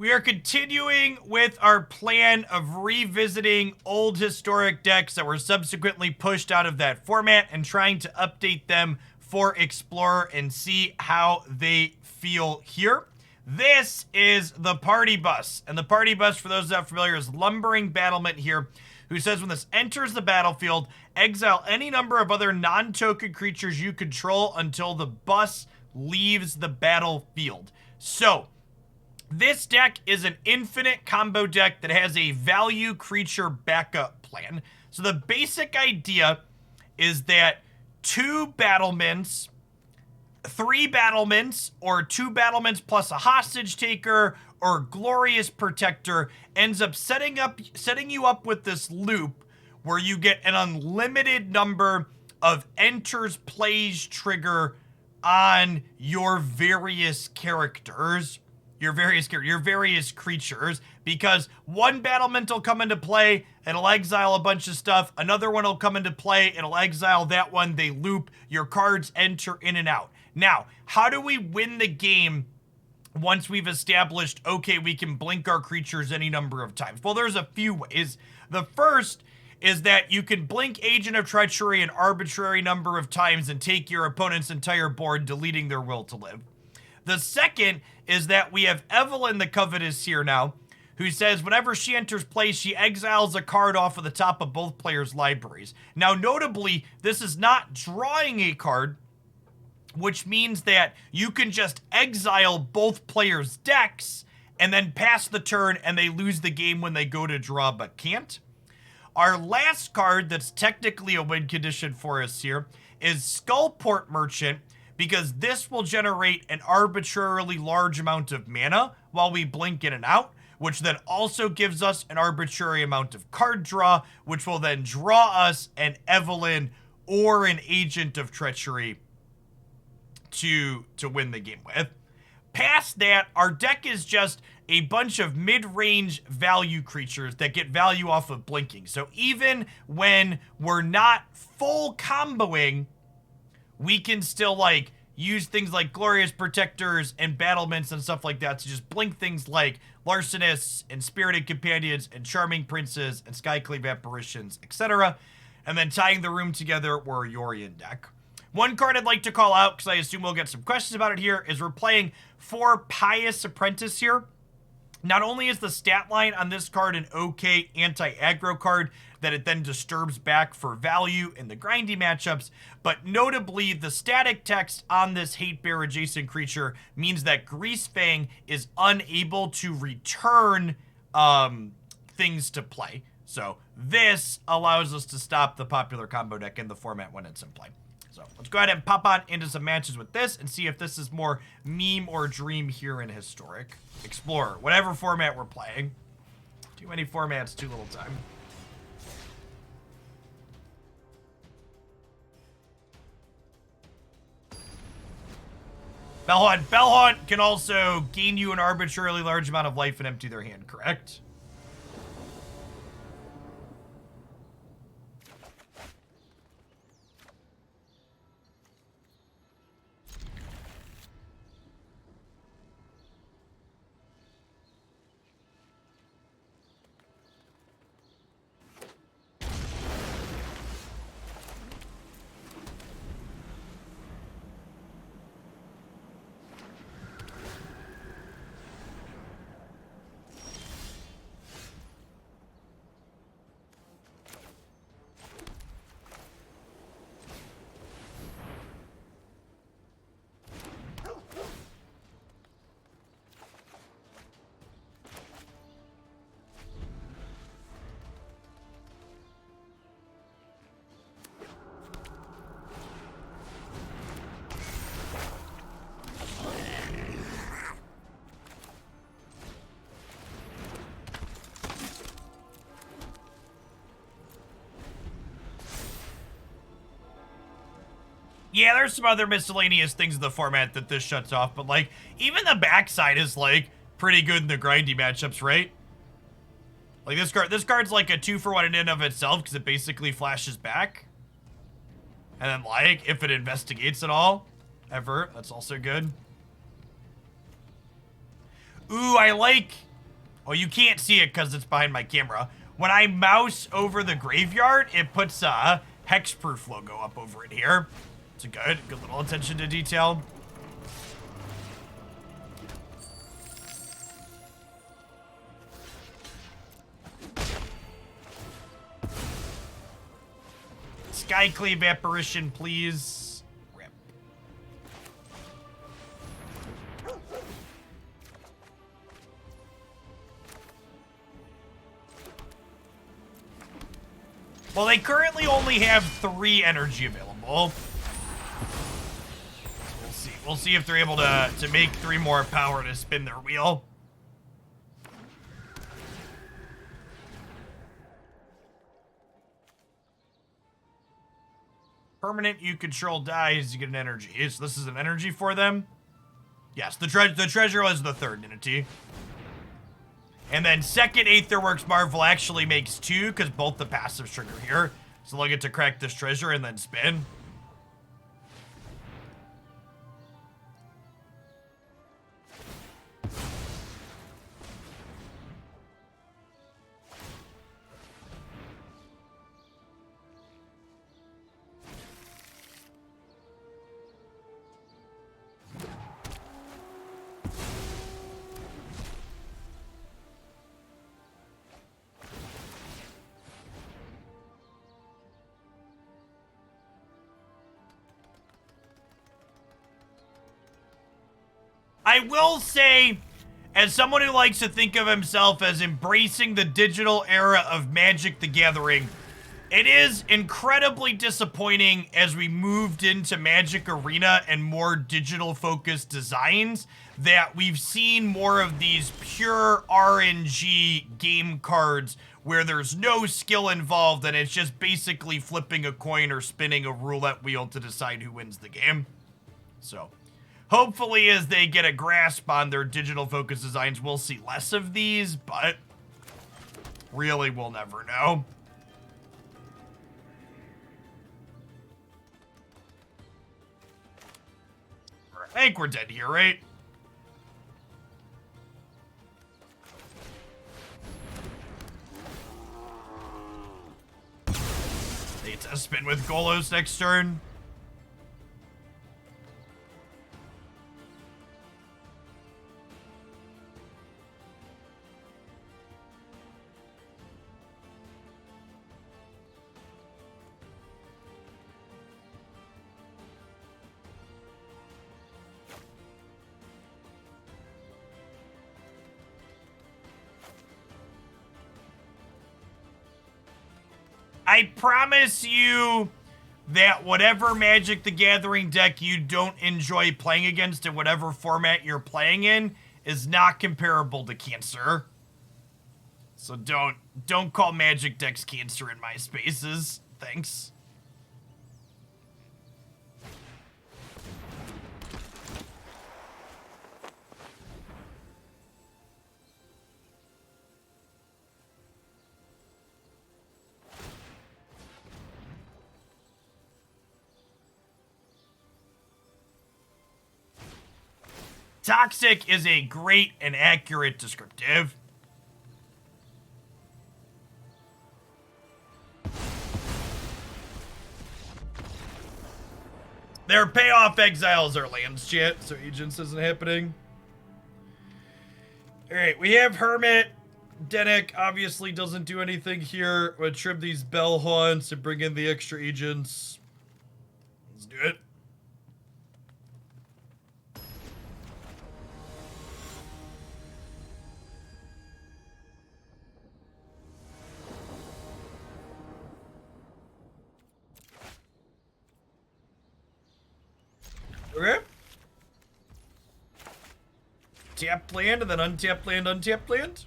We are continuing with our plan of revisiting old historic decks that were subsequently pushed out of that format and trying to update them for Explorer and see how they feel here. This is the party bus, and the party bus, for those not familiar, is Lumbering Battlement here, who says when this enters the battlefield, exile any number of other non-token creatures you control until the bus leaves the battlefield. So, this deck is an infinite combo deck that has a value creature backup plan. So the basic idea is that 2 battlements, 3 battlements, or 2 battlements plus a hostage taker or glorious protector ends up setting you up with this loop where you get an unlimited number of enters plays trigger on your various characters. Your various creatures, because one battlement will come into play, it'll exile a bunch of stuff, another one will come into play, it'll exile that one, they loop, your cards enter in and out. Now, how do we win the game once we've established, okay, we can blink our creatures any number of times? Well, there's a few ways. The first is that you can blink Agent of Treachery an arbitrary number of times and take your opponent's entire board, deleting their will to live. The second is that we have Evelyn the Covetous here now, who says whenever she enters play, she exiles a card off of the top of both players' libraries. Now, notably, this is not drawing a card, which means that you can just exile both players' decks and then pass the turn and they lose the game when they go to draw but can't. Our last card that's technically a win condition for us here is Skullport Merchant, because this will generate an arbitrarily large amount of mana while we blink in and out, which then also gives us an arbitrary amount of card draw, which will then draw us an Evelyn or an Agent of Treachery to win the game with. Past that, our deck is just a bunch of mid-range value creatures that get value off of blinking. So even when we're not full comboing, we can still, like, use things like Glorious Protectors and Battlements and stuff like that to just blink things like Larcenists and Spirited Companions and Charming Princes and Skyclave Apparitions, etc. And then tying the room together, we're a Yorion deck. One card I'd like to call out, because I assume we'll get some questions about it here, is we're playing 4 Pious Apprentice here. Not only is the stat line on this card an okay anti-aggro card that it then disturbs back for value in the grindy matchups, but notably the static text on this Hate Bear adjacent creature means that Greasefang is unable to return things to play. So this allows us to stop the popular combo deck in the format when it's in play. So let's go ahead and pop on into some matches with this and see if this is more meme or dream here in Historic. Explorer, whatever format we're playing. Too many formats, too little time. Bell-Haunt. Bell-Haunt can also gain you an arbitrarily large amount of life and empty their hand, correct? Yeah, there's some other miscellaneous things in the format that this shuts off, but, like, even the backside is, like, pretty good in the grindy matchups, right? Like, this card's like a 2-for-1 in and of itself, because it basically flashes back. And then, like, if it investigates at all, ever, that's also good. Ooh, I like Oh, you can't see it because it's behind my camera. When I mouse over the graveyard, it puts a hexproof logo up over it here. It's a good little attention to detail. Skyclave Apparition, please. Rip. Well, they currently only have 3 energy available. We'll see. We'll see if they're able to make 3 more power to spin their wheel. Permanent you control dies, you get an energy. So this is an energy for them? Yes, the treasure was the 3rd entity. And then second Aetherworks Marvel actually makes 2 because both the passives trigger here. So they'll get to crack this treasure and then spin. I will say, as someone who likes to think of himself as embracing the digital era of Magic the Gathering, it is incredibly disappointing as we moved into Magic Arena and more digital-focused designs that we've seen more of these pure RNG game cards where there's no skill involved and it's just basically flipping a coin or spinning a roulette wheel to decide who wins the game. So hopefully as they get a grasp on their digital focus designs, we'll see less of these, but really we'll never know. I think we're dead here, right? Need to spin with Golos next turn. I promise you that whatever Magic the Gathering deck you don't enjoy playing against in whatever format you're playing in is not comparable to Cancer. So don't call Magic decks Cancer in my spaces. Thanks. Toxic is a great and accurate descriptive. Their payoff exiles are lands, chat, so Agents isn't happening. Alright, we have Hermit. Dennick obviously doesn't do anything here. We'll trim these Bell-Haunts and bring in the extra Agents. Let's do it. Okay. Tapped land and then untapped land, untapped land.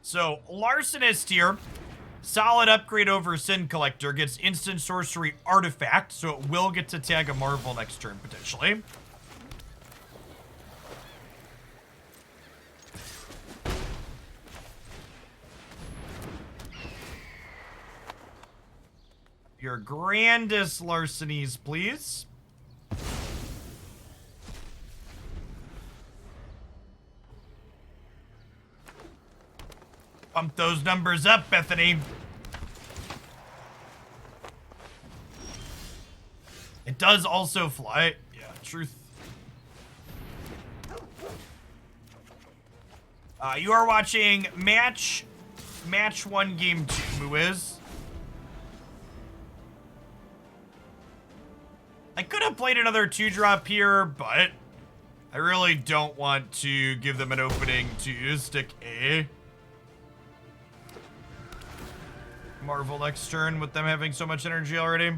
So, Larcenist here solid upgrade over Sin Collector. Gets instant sorcery artifact, so it will get to tag a Marvel next turn, potentially. Your grandest larcenies, please. Pump those numbers up, Bethany. It does also fly. Yeah, truth. You are watching Match 1, Game 2, Muiz. I could have played another 2-drop here, but I really don't want to give them an opening to stick a Marvel next turn with them having so much energy already.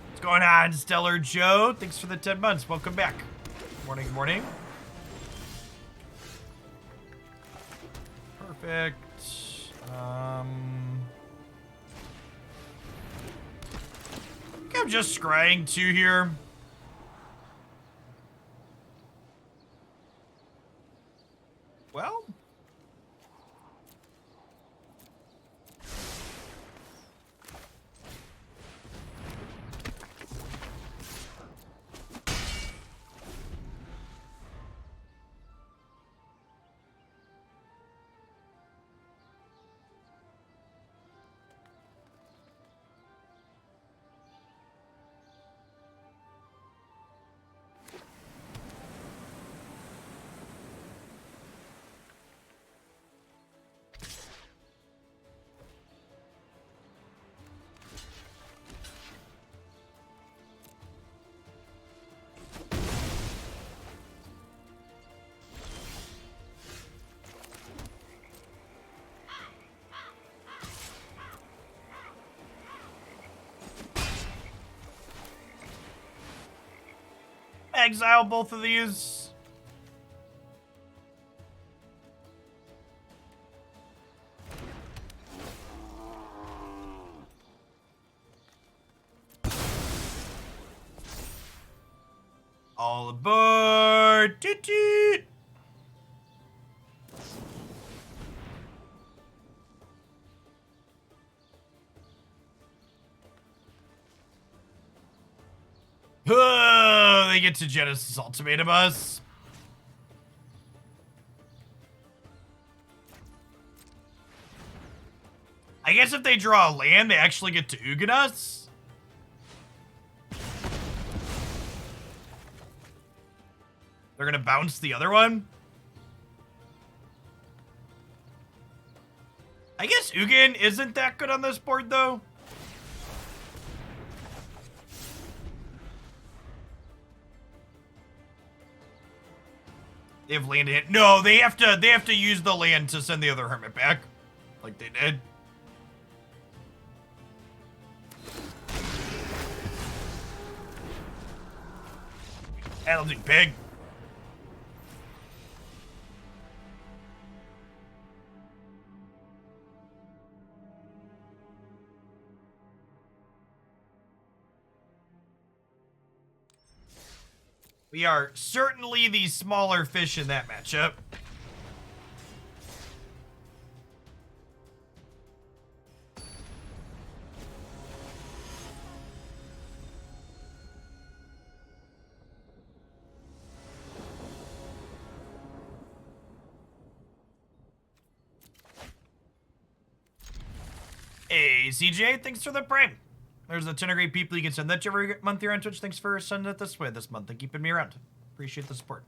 What's going on, Stellar Joe? Thanks for the 10 months. Welcome back. Morning, good morning. Perfect. I think I'm just scrying 2 here. Well. Exile both of these. All aboard! Toot toot! Oh, they get to Genesis Ultimatum us. I guess if they draw a land, they actually get to Ugin us. They're gonna bounce the other one. I guess Ugin isn't that good on this board, though. They have land in it. No, they have to use the land to send the other hermit back, like they did. That'll do big. We are certainly the smaller fish in that matchup. Hey, CJ, thanks for the prime. There's a ton of great people you can send that to every month here on Twitch. Thanks for sending it this way this month and keeping me around. Appreciate the support.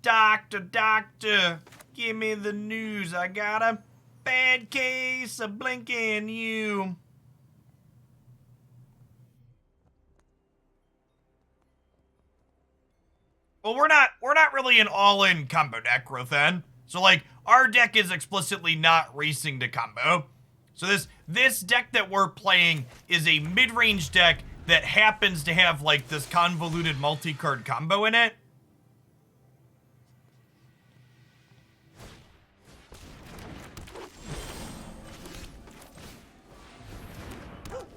Doctor, give me the news. I got a bad case of blinking you. Well, we're not really an all-in combo deck, Rothan. So like our deck is explicitly not racing to combo. So this deck that we're playing is a mid-range deck that happens to have like this convoluted multi-card combo in it.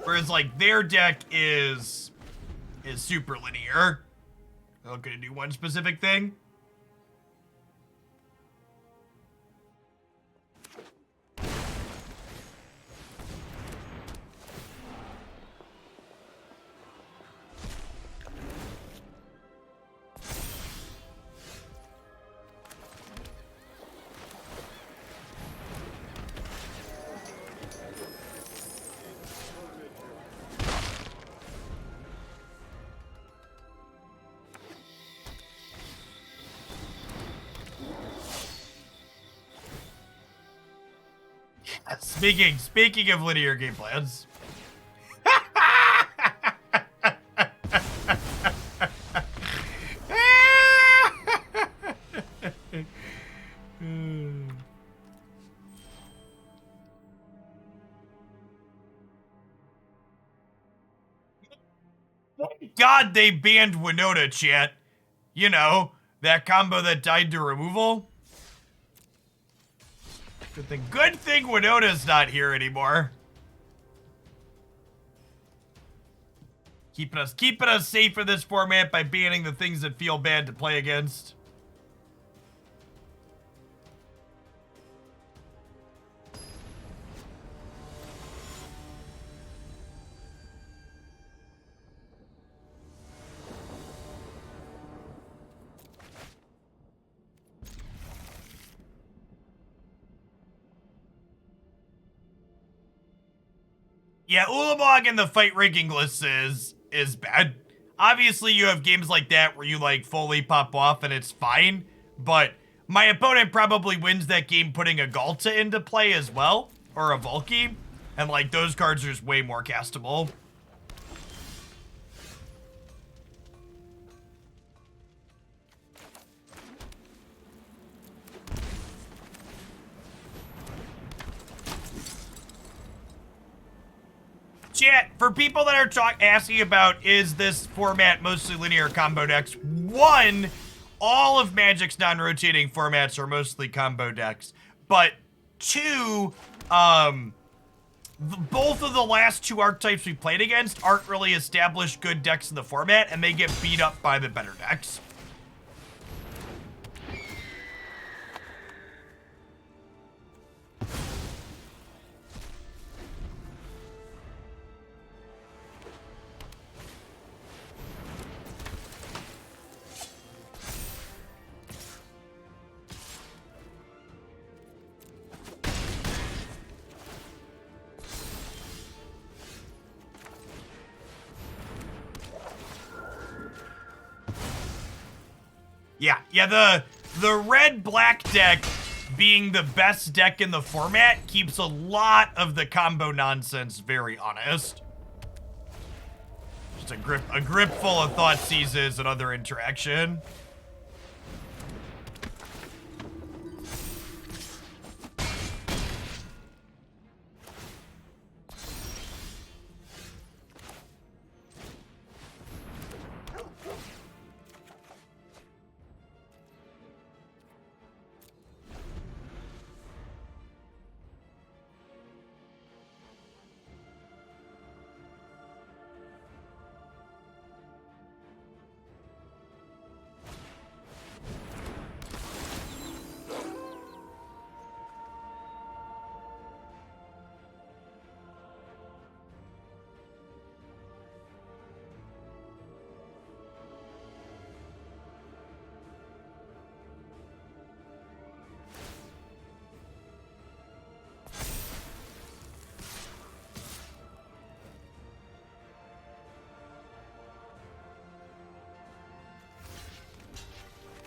Whereas, like, their deck is super linear. They're gonna do one specific thing. Speaking of linear game plans. God, they banned Winota, chat. You know, that combo that died to removal. Good thing Winota's not here anymore. Keeping us safe for this format by banning the things that feel bad to play against. Yeah, Ulamog in the fight ranking list is bad. Obviously, you have games like that where you, like, fully pop off and it's fine, but my opponent probably wins that game putting a Galta into play as well, or a Volky, and, like, those cards are just way more castable. Chat, for people that are asking about, is this format mostly linear combo decks? One, all of Magic's non-rotating formats are mostly combo decks. But two, both of the last two archetypes we played against aren't really established good decks in the format, and they get beat up by the better decks. Yeah, the red-black deck being the best deck in the format keeps a lot of the combo nonsense very honest. Just a grip full of thought seizes and other interaction.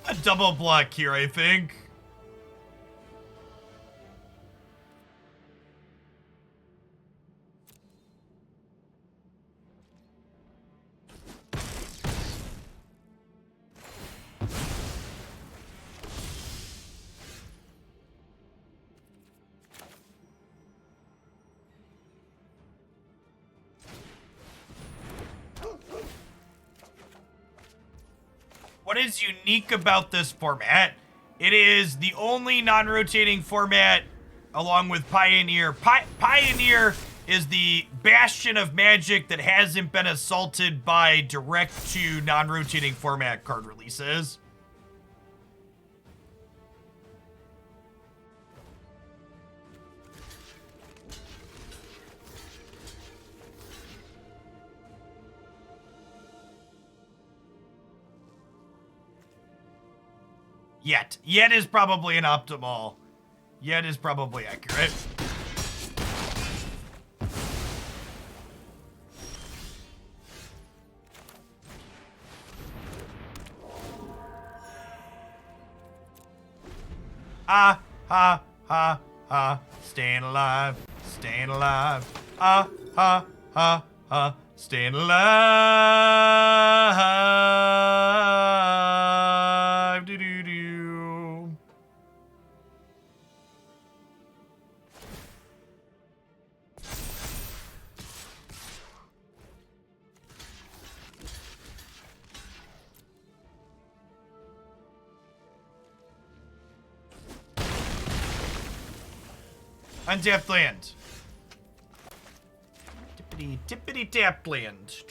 A double block here, I think. What is unique about this format? It is the only non-rotating format, along with Pioneer. Pioneer is the bastion of magic that hasn't been assaulted by direct to non-rotating format card releases. Yet is probably an optimal. Yet is probably accurate. Ha, ha, ha, ha. Staying alive, staying alive. Ha, ha, ha, ha. Staying alive. Do-do-do. Untapped land. Tippity tippity tapped land.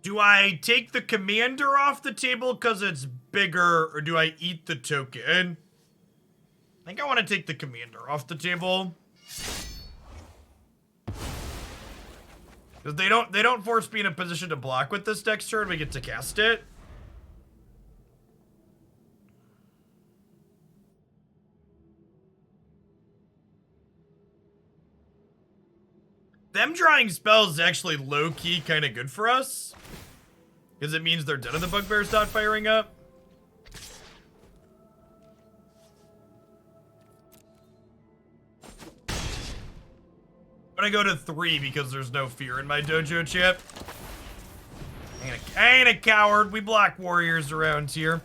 Do I take the commander off the table because it's bigger, or do I eat the token? I think I want to take the commander off the table. Because they don't force me in a position to block with this next turn. We get to cast it. Them drawing spells is actually low-key kind of good for us. Because it means they're dead and the bugbear's not firing up. I'm gonna go to 3 because there's no fear in my dojo chip. I ain't a coward. We block warriors around here.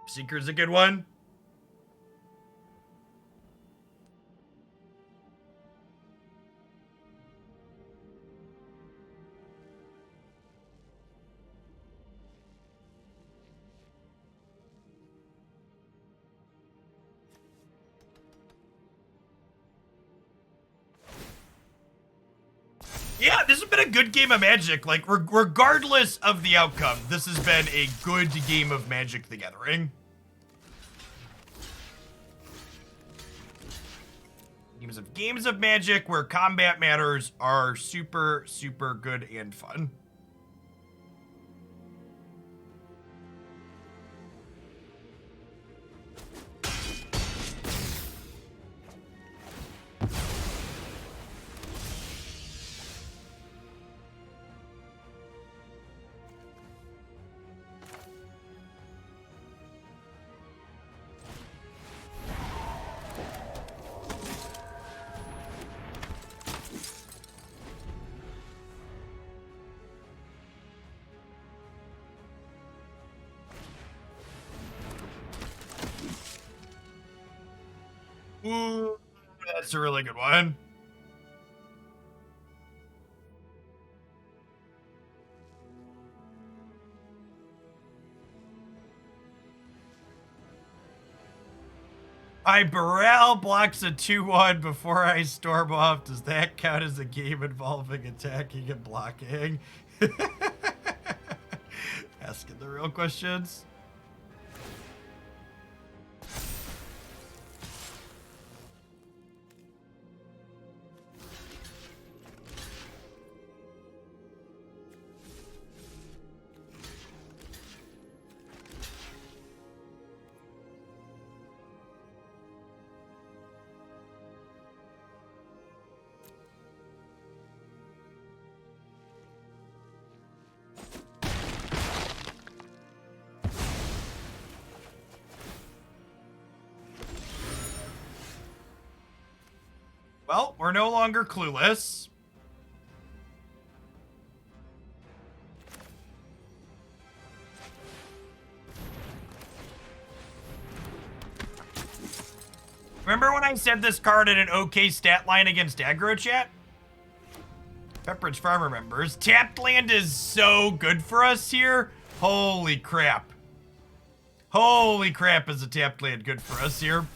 Seeker's a good one. Yeah, this has been a good game of Magic. Like, regardless of the outcome, this has been a good game of Magic the Gathering. Games of Magic where combat matters are super, super good and fun. Ooh, that's a really good one. My Burrell blocks a 2-1 before I storm off. Does that count as a game involving attacking and blocking? Asking the real questions. Well, we're no longer clueless. Remember when I said this card had an okay stat line against aggro, chat? Pepperidge Farm remembers. Tapped land is so good for us here. Holy crap. Holy crap, is a tapped land good for us here.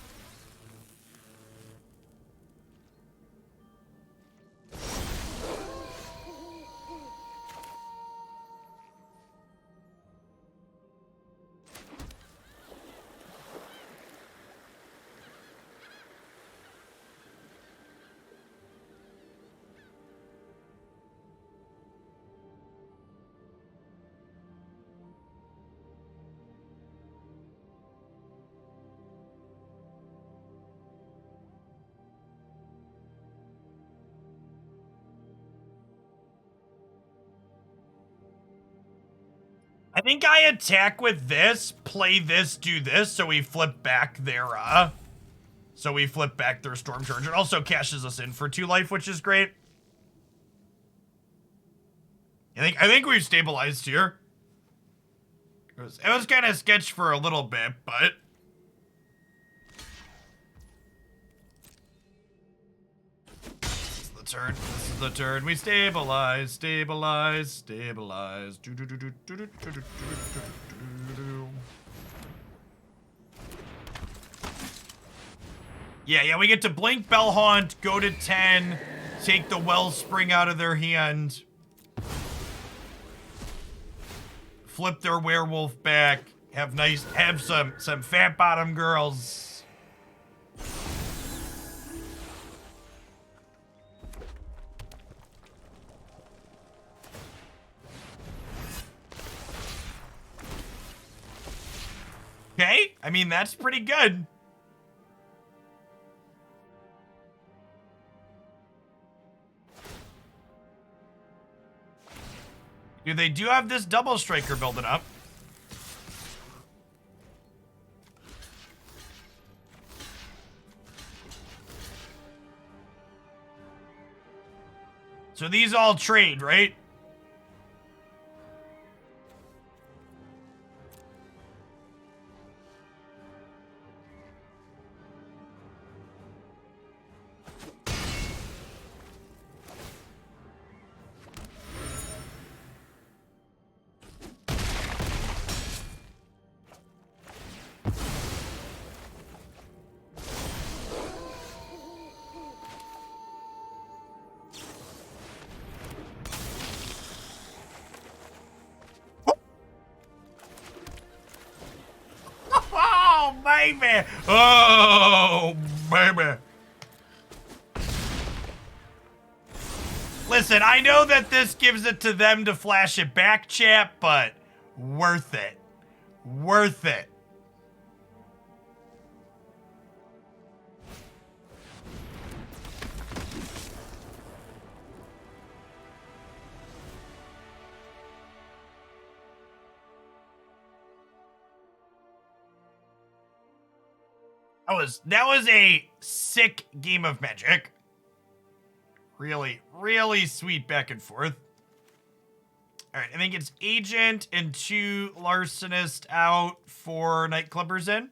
I think I attack with this, play this, do this, so we flip back their, Storm Charge. It also cashes us in for 2 life, which is great. I think we've stabilized here. It was kind of sketch for a little bit, but... Turn. This is the turn. We stabilize, stabilize, stabilize. Yeah, we get to blink Bell-Haunt, go to 10, take the Wellspring out of their hand, flip their werewolf back, have some fat bottom girls. Okay, I mean, that's pretty good. Dude, they do have this double striker building up. So these all trade, right? Baby! Oh, baby. Listen, I know that this gives it to them to flash it back, chat, but worth it. Worth it. That was a sick game of Magic. Really, really sweet back and forth. All right, I think it's Agent and 2 Larcenist out for Nightclubbers in.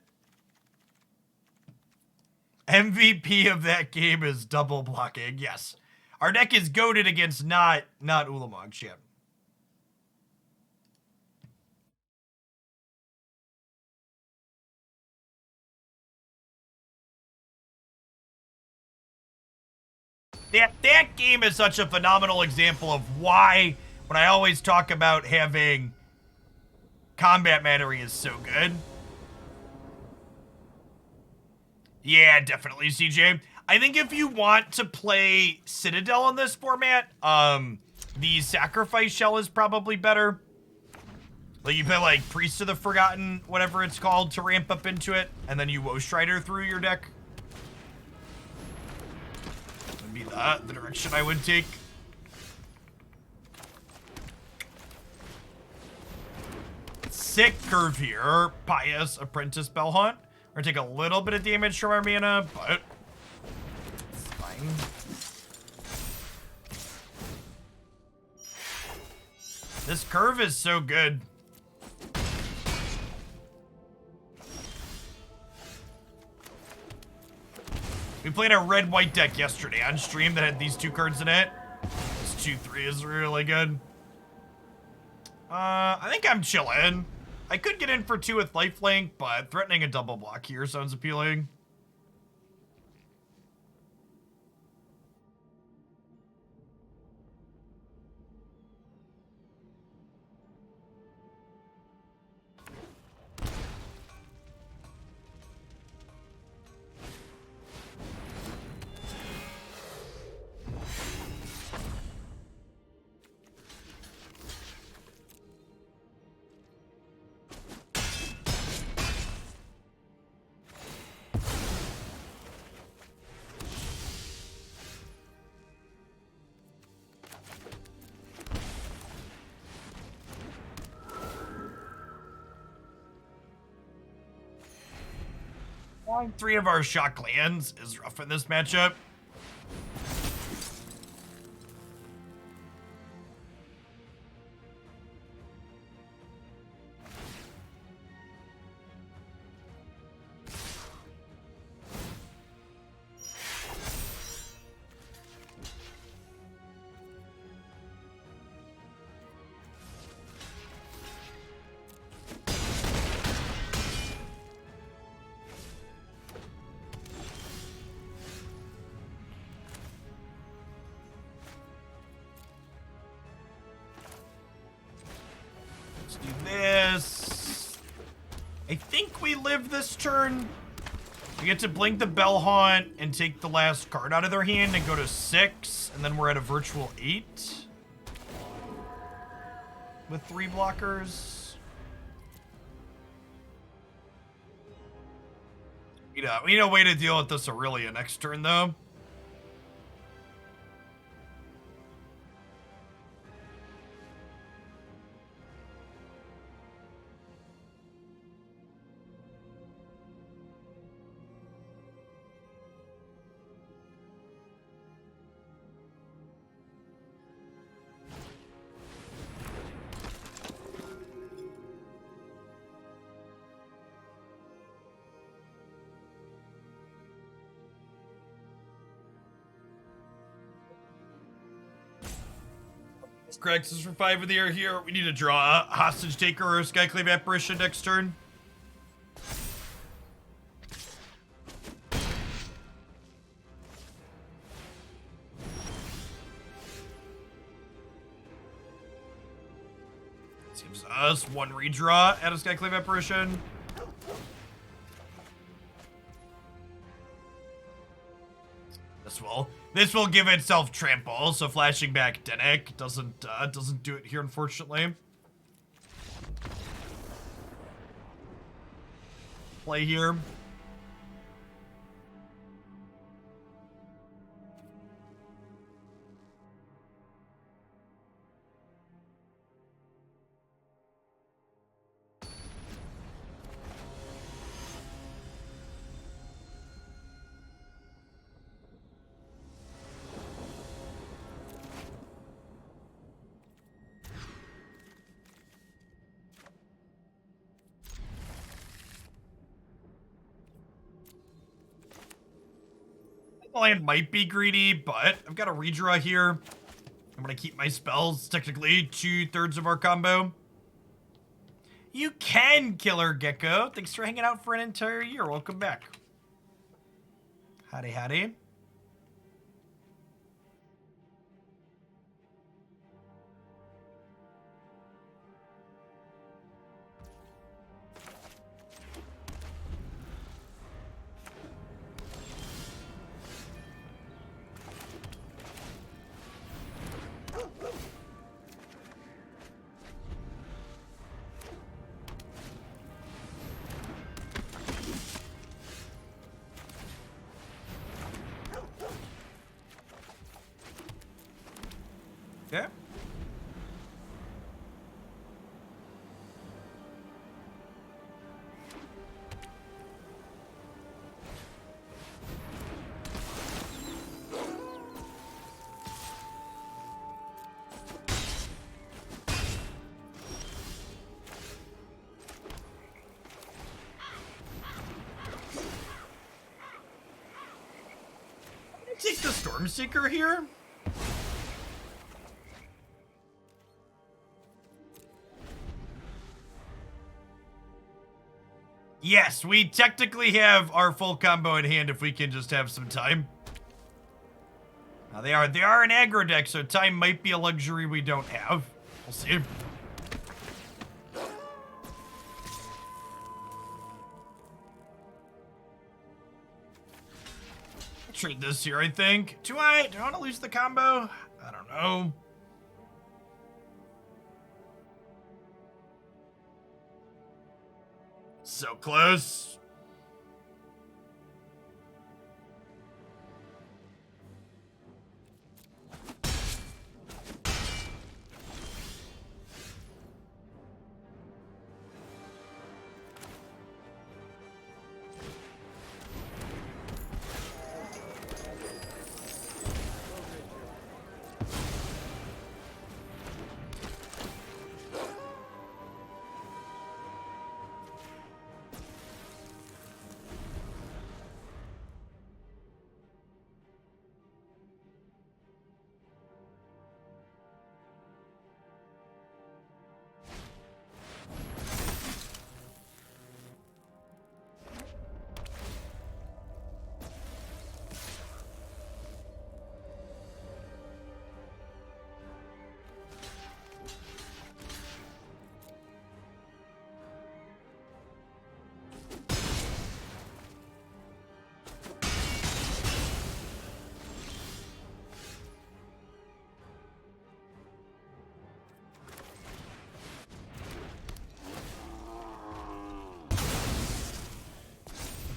MVP of that game is double blocking. Yes, our deck is goated against not Ulamog shit. That game is such a phenomenal example of why, when I always talk about having combat mattering is so good. Yeah, definitely, CJ. I think if you want to play Citadel in this format, the Sacrifice Shell is probably better. Like, you play, like, Priest of the Forgotten, whatever it's called, to ramp up into it, and then you Woestrider through your deck. Be the direction I would take. Sick curve here. Pious, Apprentice, Bell-Haunt. We're gonna take a little bit of damage from our mana, but it's fine. This curve is so good. We played a red-white deck yesterday on stream that had these 2 cards in it. This 2-3 is really good. I think I'm chillin'. I could get in for 2 with lifelink, but threatening a double block here sounds appealing. Drawing 3 of our shock lands is rough in this matchup. Let's do this. I think we live this turn. We get to blink the Bell-Haunt and take the last card out of their hand and go to 6, and then we're at a virtual 8 with 3 blockers. We need a way to deal with this Aurelia next turn, though. Grex is for 5 of the year here. We need to draw a Hostage Taker or a Skyclave Apparition next turn. Seems us 1 redraw at a Skyclave Apparition. This will give itself trample, so flashing back Dennick doesn't do it here, unfortunately. Play here. Land might be greedy, but I've got a redraw here. I'm gonna keep my spells, technically 2/3 of our combo. You can, Killer Gecko. Thanks for hanging out for an entire year. Welcome back. Howdy, howdy. take the Stormseeker here? Yes, we technically have our full combo in hand if we can just have some time. Now they are an aggro deck, so time might be a luxury we don't have. We'll see. Trade this here, I think. Do I want to lose the combo? I don't know. So close.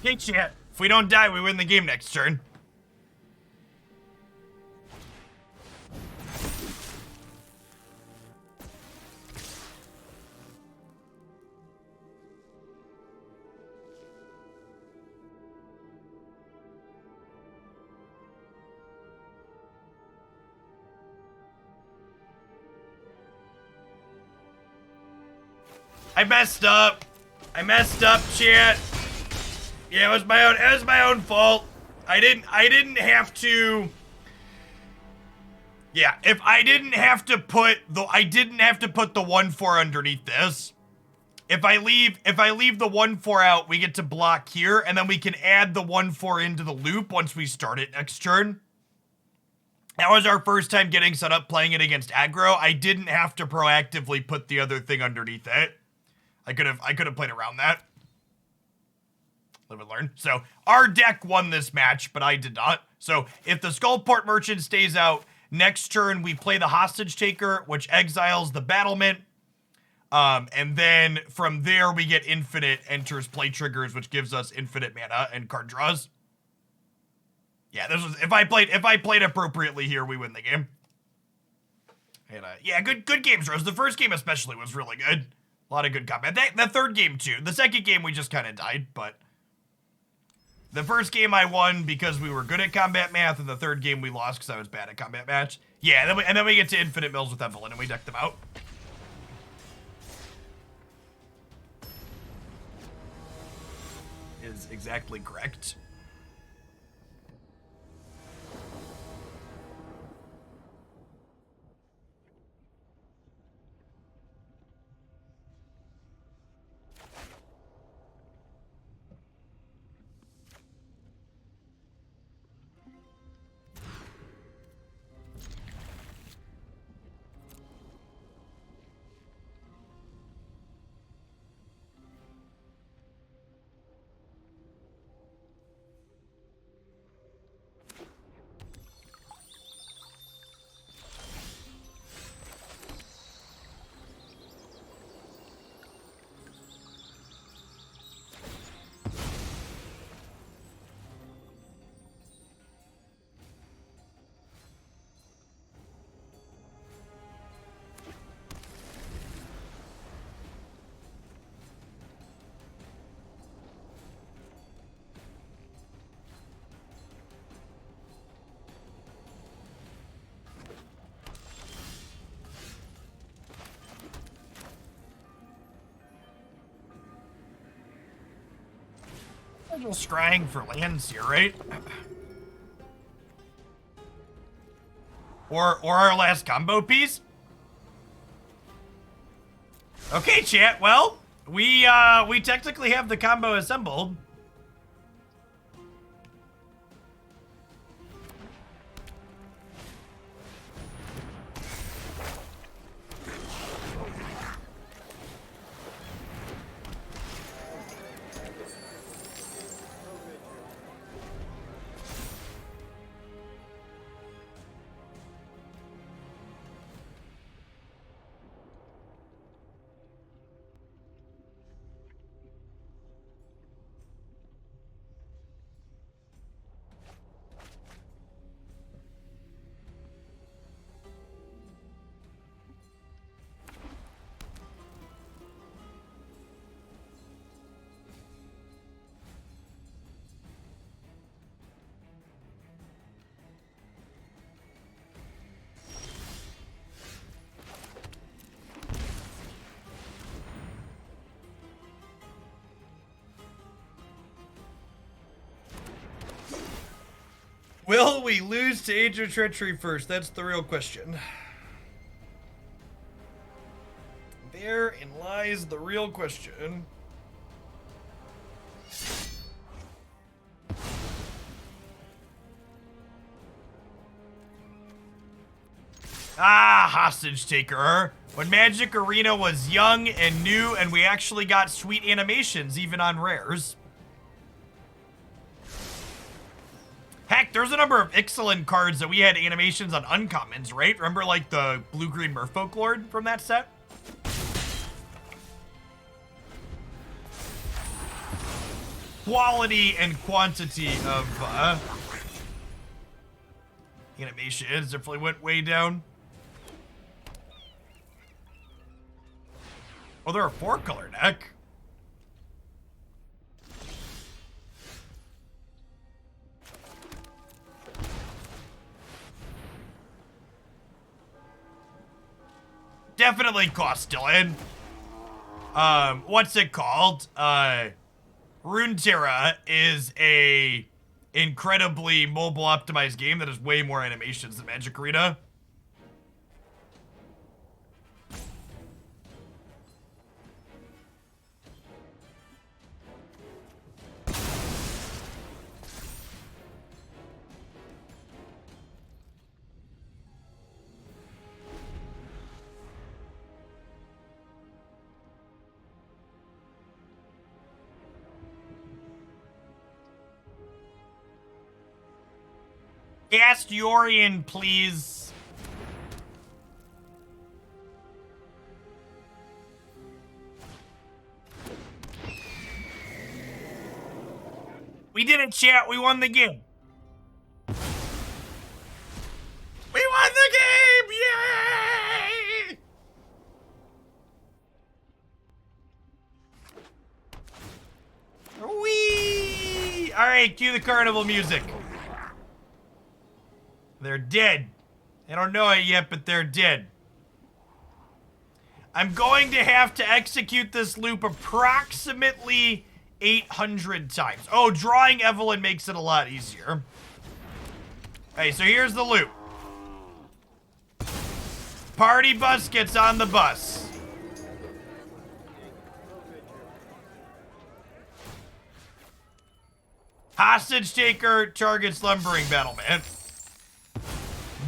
Okay, chat. If we don't die, we win the game next turn. I messed up. Chat. Yeah, it was my own fault. I didn't have to. Yeah, if I didn't have to put the 1/4 underneath this. If I leave the 1/4 out, we get to block here, and then we can add the 1/4 into the loop once we start it next turn. That was our first time getting set up playing it against aggro. I didn't have to proactively put the other thing underneath it. I could have played around that. Live and learn. So our deck won this match, but I did not. So if the Skullport Merchant stays out, next turn we play the Hostage Taker, which exiles the Battlement. And then from there we get infinite enters play triggers, which gives us infinite mana and card draws. Yeah, this was if I played appropriately here, we win the game. And yeah, good games, Rose. The first game especially was really good. A lot of good combat. The third game too. The second game we just kind of died, but the first game I won because we were good at combat math, and the third game we lost because I was bad at combat match. Yeah, and then we get to Infinite Mills with Evelyn, and we deck them out. Is exactly correct. A little scrying for lands here, right? Or our last combo piece? Okay, chat. Well, we technically have the combo assembled. Will we lose to Agent of Treachery first? That's the real question. Therein lies the real question. Ah, hostage taker. When Magic Arena was young and new and we actually got sweet animations even on rares. Heck, there's a number of excellent cards that we had animations on uncommons, right? Remember, like, the blue-green Merfolk Lord from that set? Quality and quantity of, animations definitely went way down. Oh, they're a 4-color deck. Definitely cost Dylan. What's it called? Runeterra is a incredibly mobile optimized game that has way more animations than Magic Arena. Cast Yorion, please. We did it, chat. We won the game. We won the game! Yay! Whee! All right, cue the carnival music. They're dead. I don't know it yet, but they're dead. I'm going to have to execute this loop approximately 800 times. Oh, drawing Evelyn makes it a lot easier. Okay, so here's the loop. Party bus gets on the bus. Hostage taker targets Lumbering Battlement.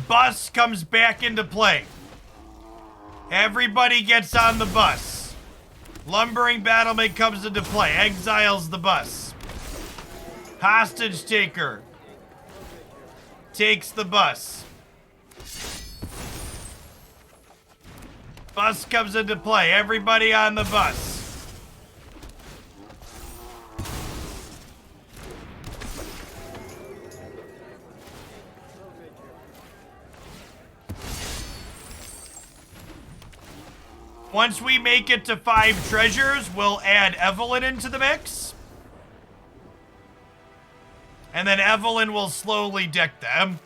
Bus comes back into play. Everybody gets on the bus. Lumbering Battlement comes into play. Exiles the bus. Hostage taker takes the bus. Bus comes into play. Everybody on the bus. Once we make it to 5 treasures, we'll add Evelyn into the mix. And then Evelyn will slowly deck them.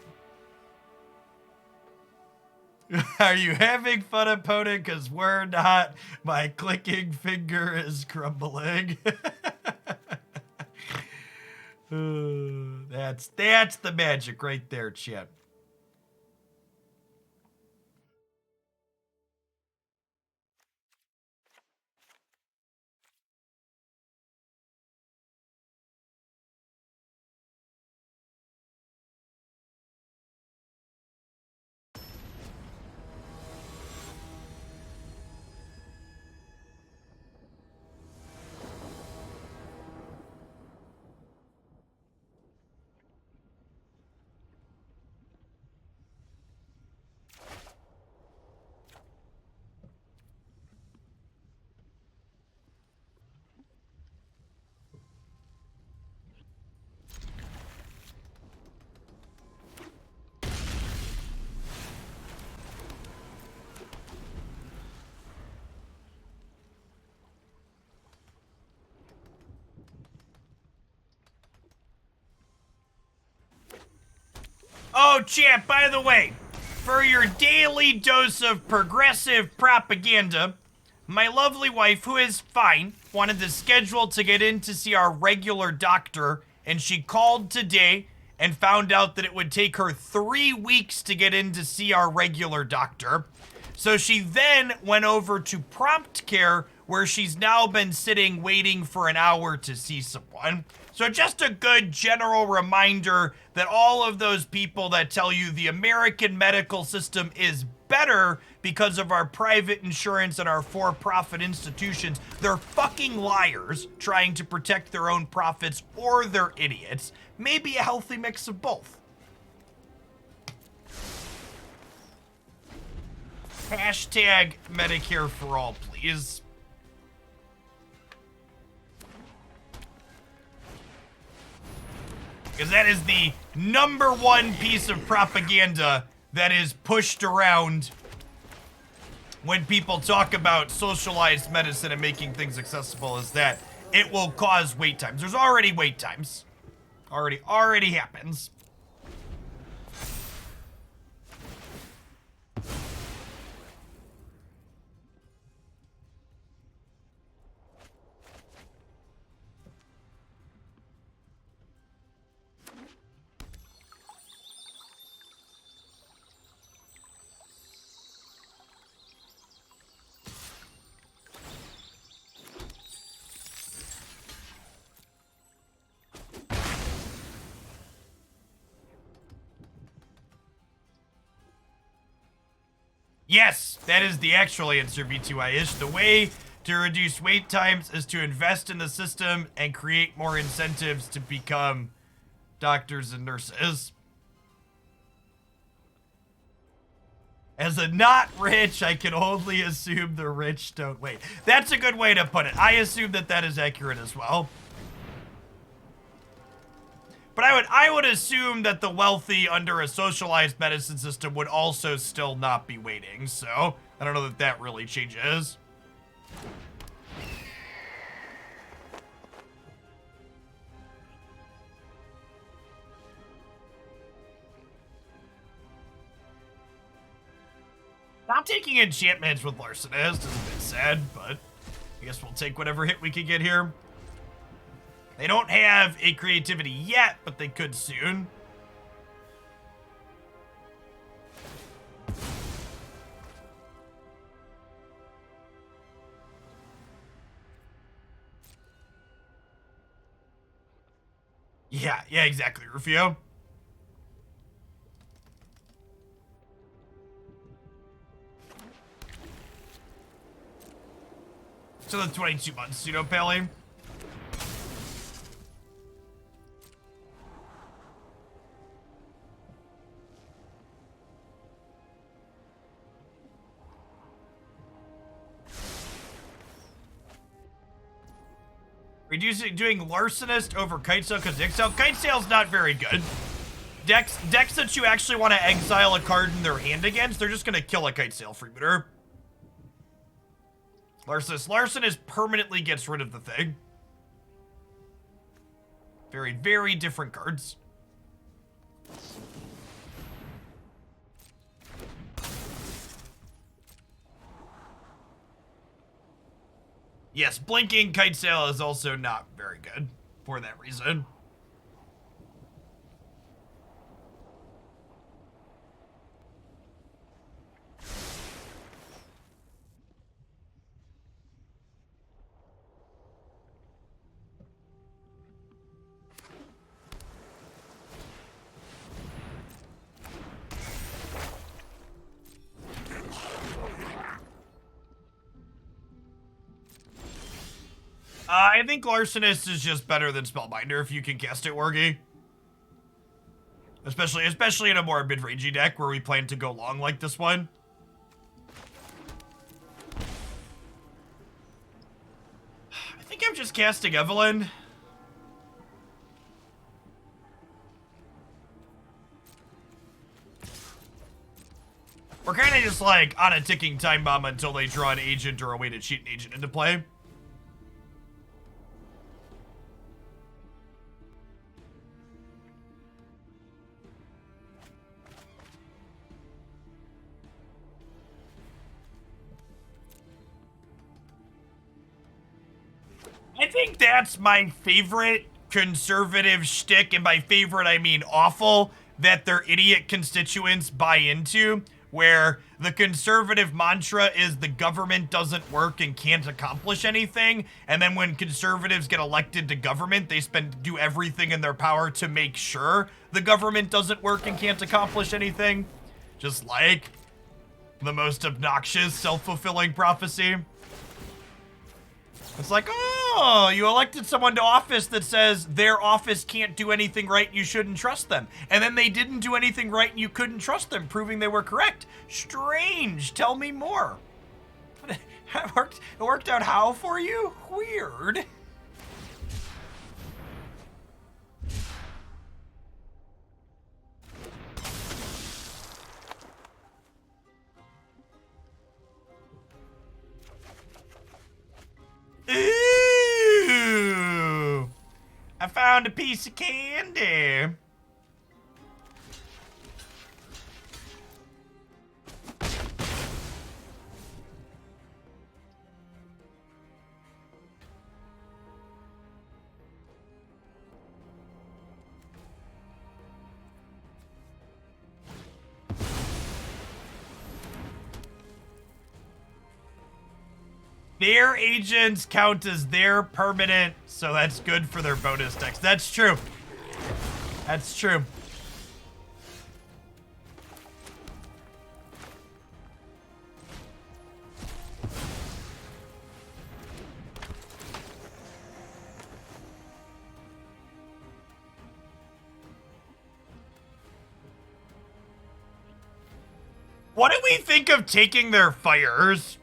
Are you having fun, opponent? Because we're not. My clicking finger is crumbling. That's the magic right there, chat. Oh, champ, by the way, for your daily dose of progressive propaganda, my lovely wife, who is fine, wanted to schedule to get in to see our regular doctor, and she called today and found out that it would take her 3 weeks to get in to see our regular doctor. So she then went over to prompt care, where she's now been sitting waiting for an hour to see someone. So just a good general reminder that all of those people that tell you the American medical system is better because of our private insurance and our for-profit institutions, they're fucking liars trying to protect their own profits, or they're idiots. Maybe a healthy mix of both. Hashtag Medicare for all, please. Because that is the #1 piece of propaganda that is pushed around when people talk about socialized medicine and making things accessible, is that it will cause wait times. There's already wait times. Already happens. Yes, that is the actual answer, B2I-ish. The way to reduce wait times is to invest in the system and create more incentives to become doctors and nurses. As a not rich, I can only assume the rich don't wait. That's a good way to put it. I assume that that is accurate as well. But I would assume that the wealthy under a socialized medicine system would also still not be waiting, so I don't know that that really changes. Not taking enchantments with Larcenist is a bit sad, but I guess we'll take whatever hit we can get here. They don't have a creativity yet, but they could soon. Yeah, exactly, Rufio. So the 22 months, pseudo Pally. Doing Larcenist over Kitesail because Kitesail's not very good. Decks that you actually want to exile a card in their hand against, they're just going to kill a Kitesail freebooter. Larcenist permanently gets rid of the thing. Very, very different cards. Yes, blinking Kitesail is also not very good for that reason. I think Larcenist is just better than Spellbinder if you can cast it, Wargy. Especially in a more mid-rangey deck where we plan to go long like this one. I think I'm just casting Evelyn. We're kind of just like on a ticking time bomb until they draw an agent or a way to cheat an agent into play. think that's my favorite conservative shtick, and by favorite I mean awful, that their idiot constituents buy into, where the conservative mantra is the government doesn't work and can't accomplish anything, and then when conservatives get elected to government, they do everything in their power to make sure the government doesn't work and can't accomplish anything. Just like the most obnoxious self-fulfilling prophecy. It's like, oh, you elected someone to office that says their office can't do anything right and you shouldn't trust them. And then they didn't do anything right and you couldn't trust them, proving they were correct. Strange. Tell me more. It worked out how for you? Weird. Ooh, I found a piece of candy. Their agents count as their permanent, so that's good for their bonus decks. That's true. That's true. What do we think of taking their fires?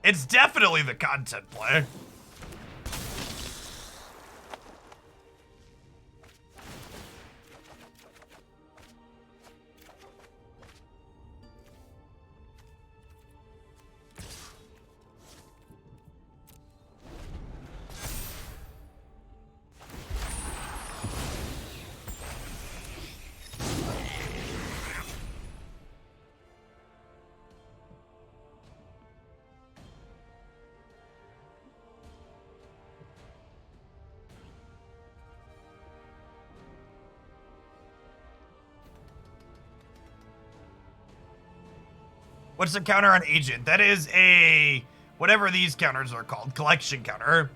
It's definitely the content play. What's the counter on agent? That is a, whatever these counters are called, collection counter.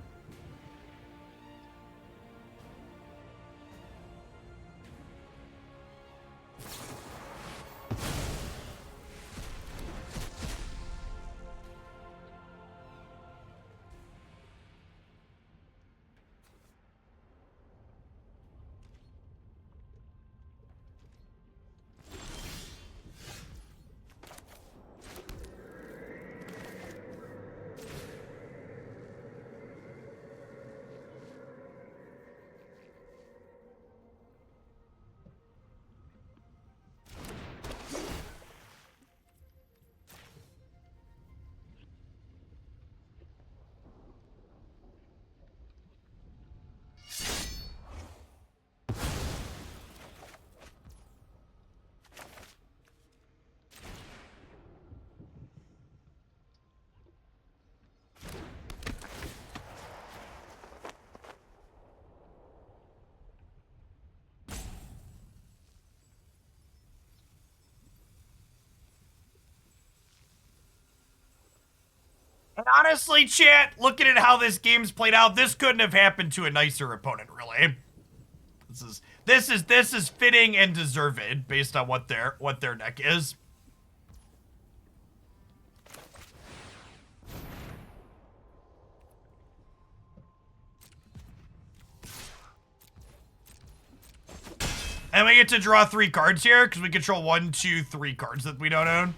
And honestly, chat, looking at how this game's played out, this couldn't have happened to a nicer opponent, really. This is fitting and deserved based on what their deck is. And we get to draw 3 cards here because we control 1, 2, 3 cards that we don't own.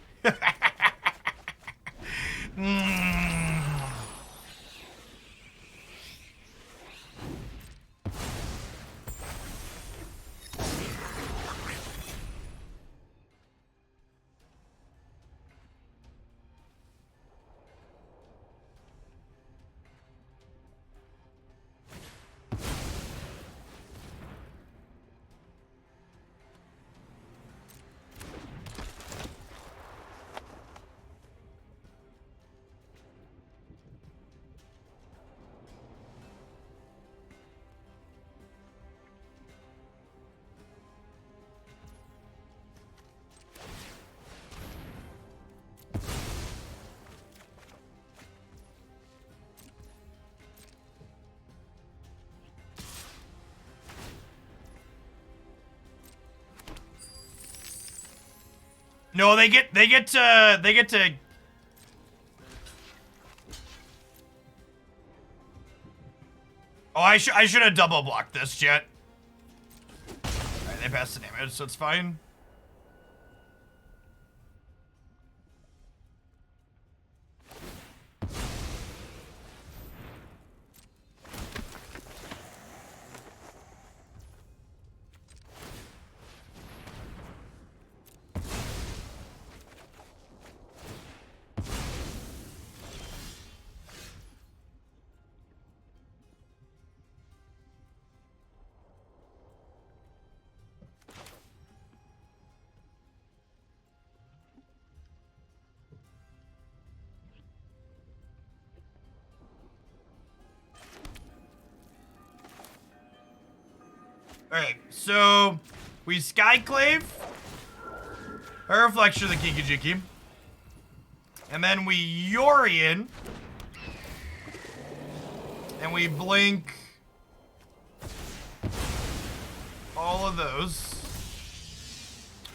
No, they get to. Oh, I should have double blocked this, chat. Alright, they passed the damage, so it's fine. Alright, so we Skyclave a reflection of the Kikijiki. And then we Yorion. And we blink all of those.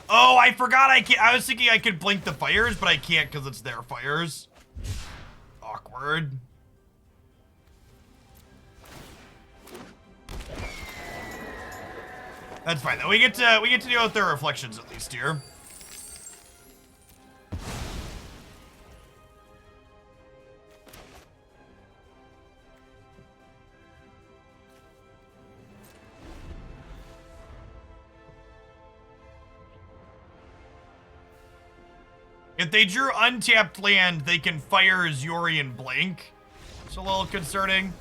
Oh, I forgot I can't. I was thinking I could blink the fires, but I can't because it's their fires. Awkward. That's fine though. We get to deal with their reflections at least here. If they drew untapped land, they can fire Yorion blink. It's a little concerning.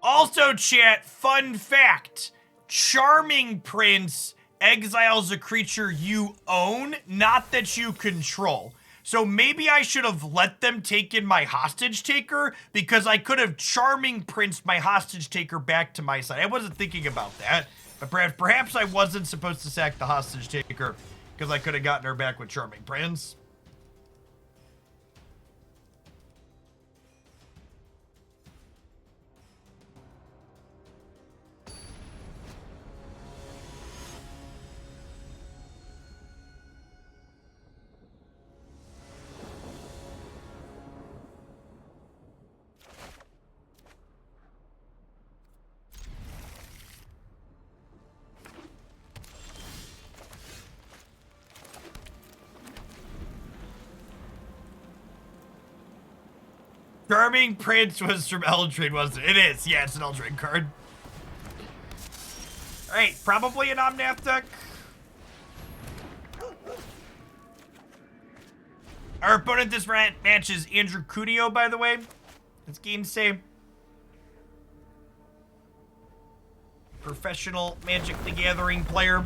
Also, chat, fun fact. Charming Prince exiles a creature you own, not that you control. So maybe I should have let them take in my hostage taker because I could have Charming Prince my hostage taker back to my side. I wasn't thinking about that, but perhaps I wasn't supposed to sack the hostage taker because I could have gotten her back with Charming Prince. Charming Prince was from Eldrin, wasn't it? It is. Yeah, it's an Eldrin card. Alright, probably an Omnath deck. Our opponent this match is Andrew Cuneo, by the way. It's game to say. Professional Magic the Gathering player.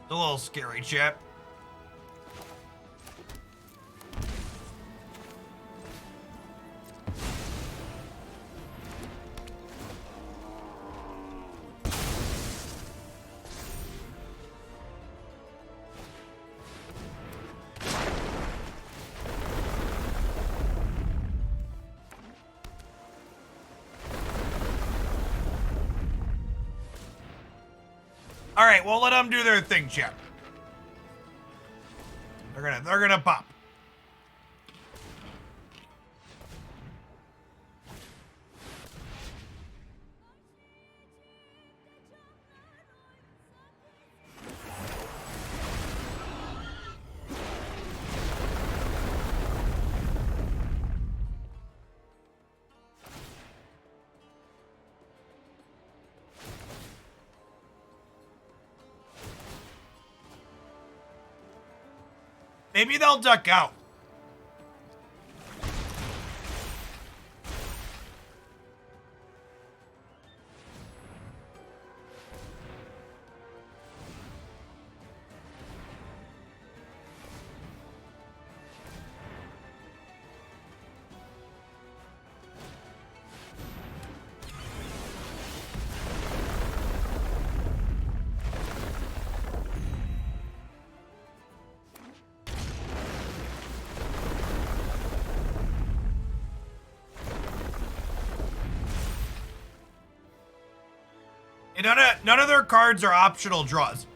A little scary, chap. All right, well, let them do their thing, chat. They're gonna pop. Maybe they'll duck out. None of their cards are optional draws.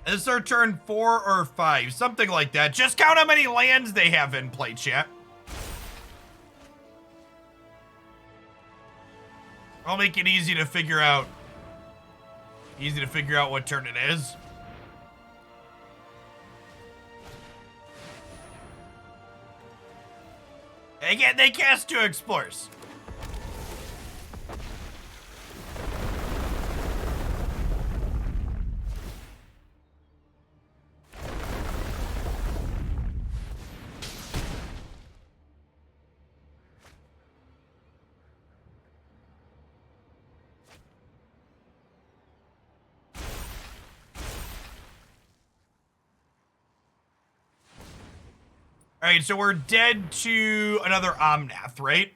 Is their turn 4 or 5? Something like that. Just count how many lands they have in play, chat. I'll make it easy to figure out. Easy to figure out what turn it is. They cast 2 explorers. Alright, so we're dead to another Omnath, right?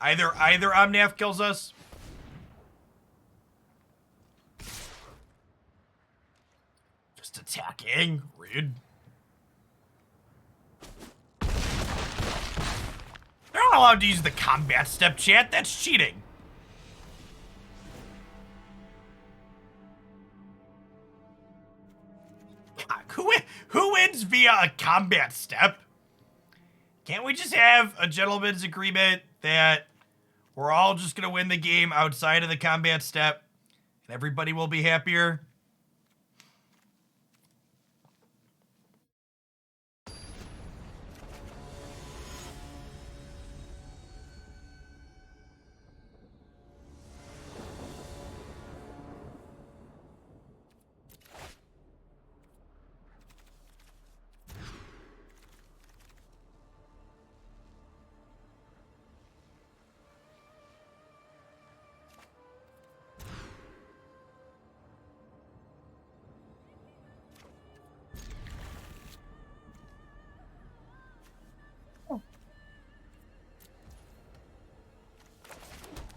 Either Omnath kills us. Just attacking. Rude. They're not allowed to use the combat step, chat. That's cheating. Who wins via a combat step? Can't we just have a gentleman's agreement that we're all just gonna win the game outside of the combat step and everybody will be happier?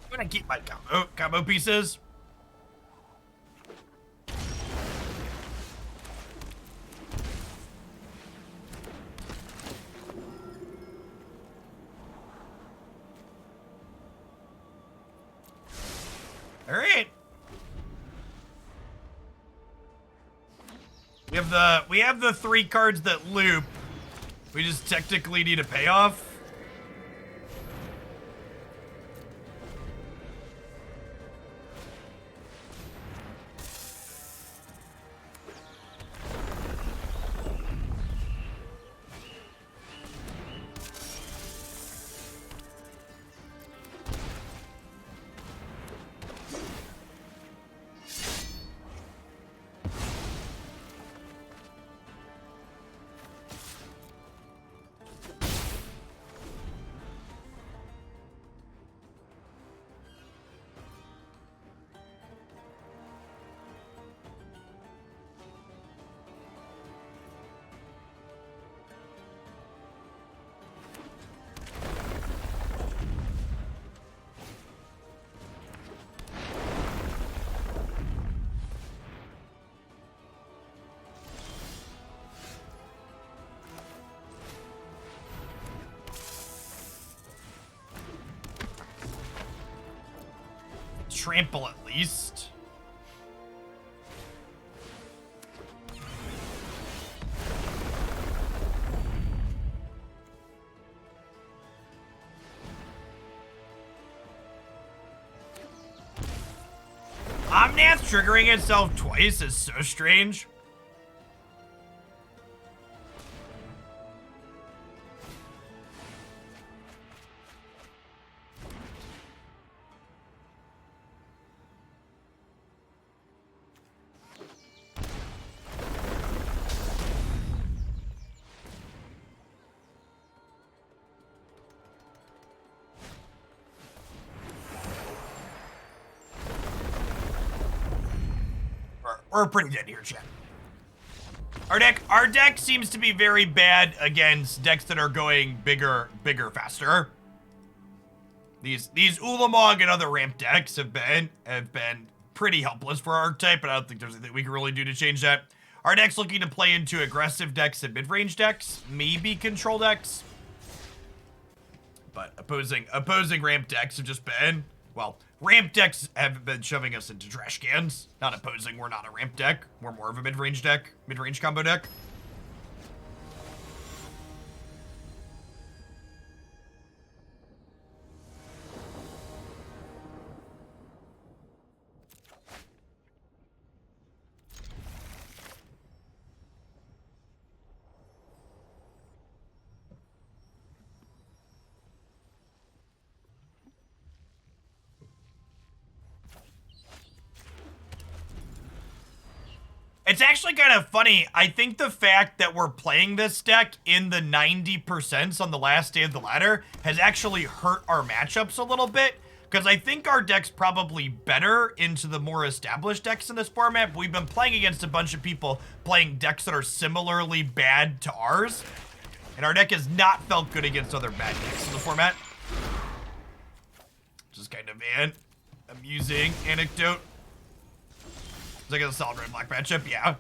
I'm gonna keep my combo pieces. We have the 3 cards that loop. We just technically need a payoff. Trample at least. Omnath triggering itself twice is so strange. We're pretty dead here, chat. Our deck seems to be very bad against decks that are going bigger, faster. These Ulamog and other ramp decks have been pretty helpless for our archetype, but I don't think there's anything we can really do to change that. Our deck's looking to play into aggressive decks and mid-range decks, maybe control decks. But opposing ramp decks have just been, well, ramp decks have been shoving us into trash cans. Not opposing, we're not a ramp deck. We're more of a mid-range deck, mid-range combo deck. It's actually kind of funny. I think the fact that we're playing this deck in the 90% on the last day of the ladder has actually hurt our matchups a little bit, because I think our deck's probably better into the more established decks in this format, but we've been playing against a bunch of people playing decks that are similarly bad to ours, and our deck has not felt good against other bad decks in the format. Just kind of an amusing anecdote. It's like a solid red black matchup, yeah.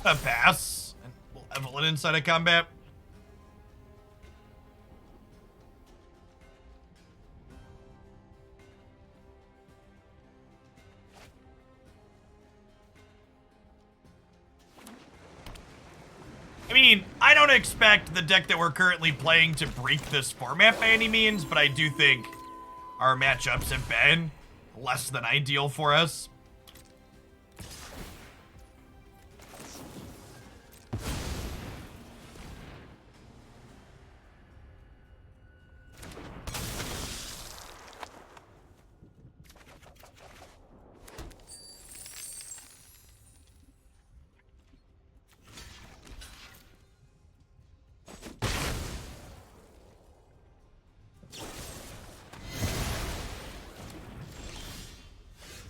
A pass. And Evelyn inside of combat. I mean, I don't expect the deck that we're currently playing to break this format by any means, but I do think our matchups have been less than ideal for us.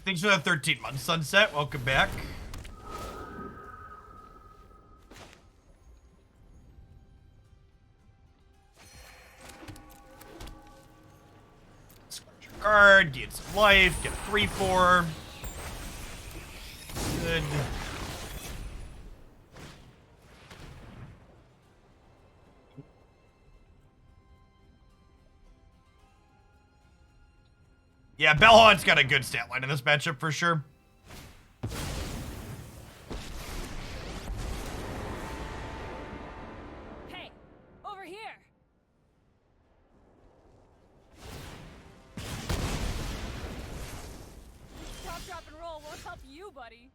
Thanks for that 13-month sunset. Welcome back. Scratch your card, get some life, get a 3/4. good. Yeah, Bell-Haunt's got a good stat line in this matchup for sure. Hey, over here. Drop, and roll won't help you, buddy.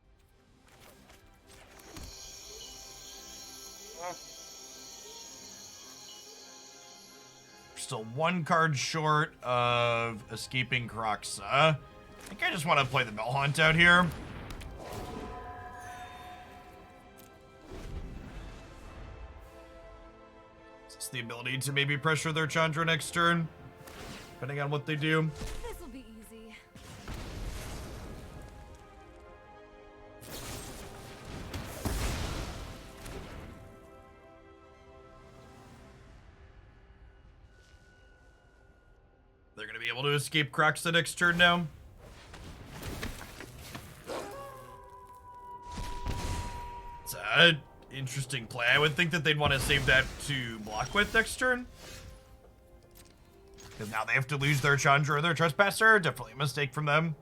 Still one card short of escaping Kroxa. I think I just want to play the Bell-Haunt out here. It's the ability to maybe pressure their Chandra next turn, depending on what they do. This'll be easy. They're going to be able to escape Kroxa next turn now. It's an interesting play. I would think that they'd want to save that to block with next turn. Because now they have to lose their Chandra or their Trespasser. Definitely a mistake from them.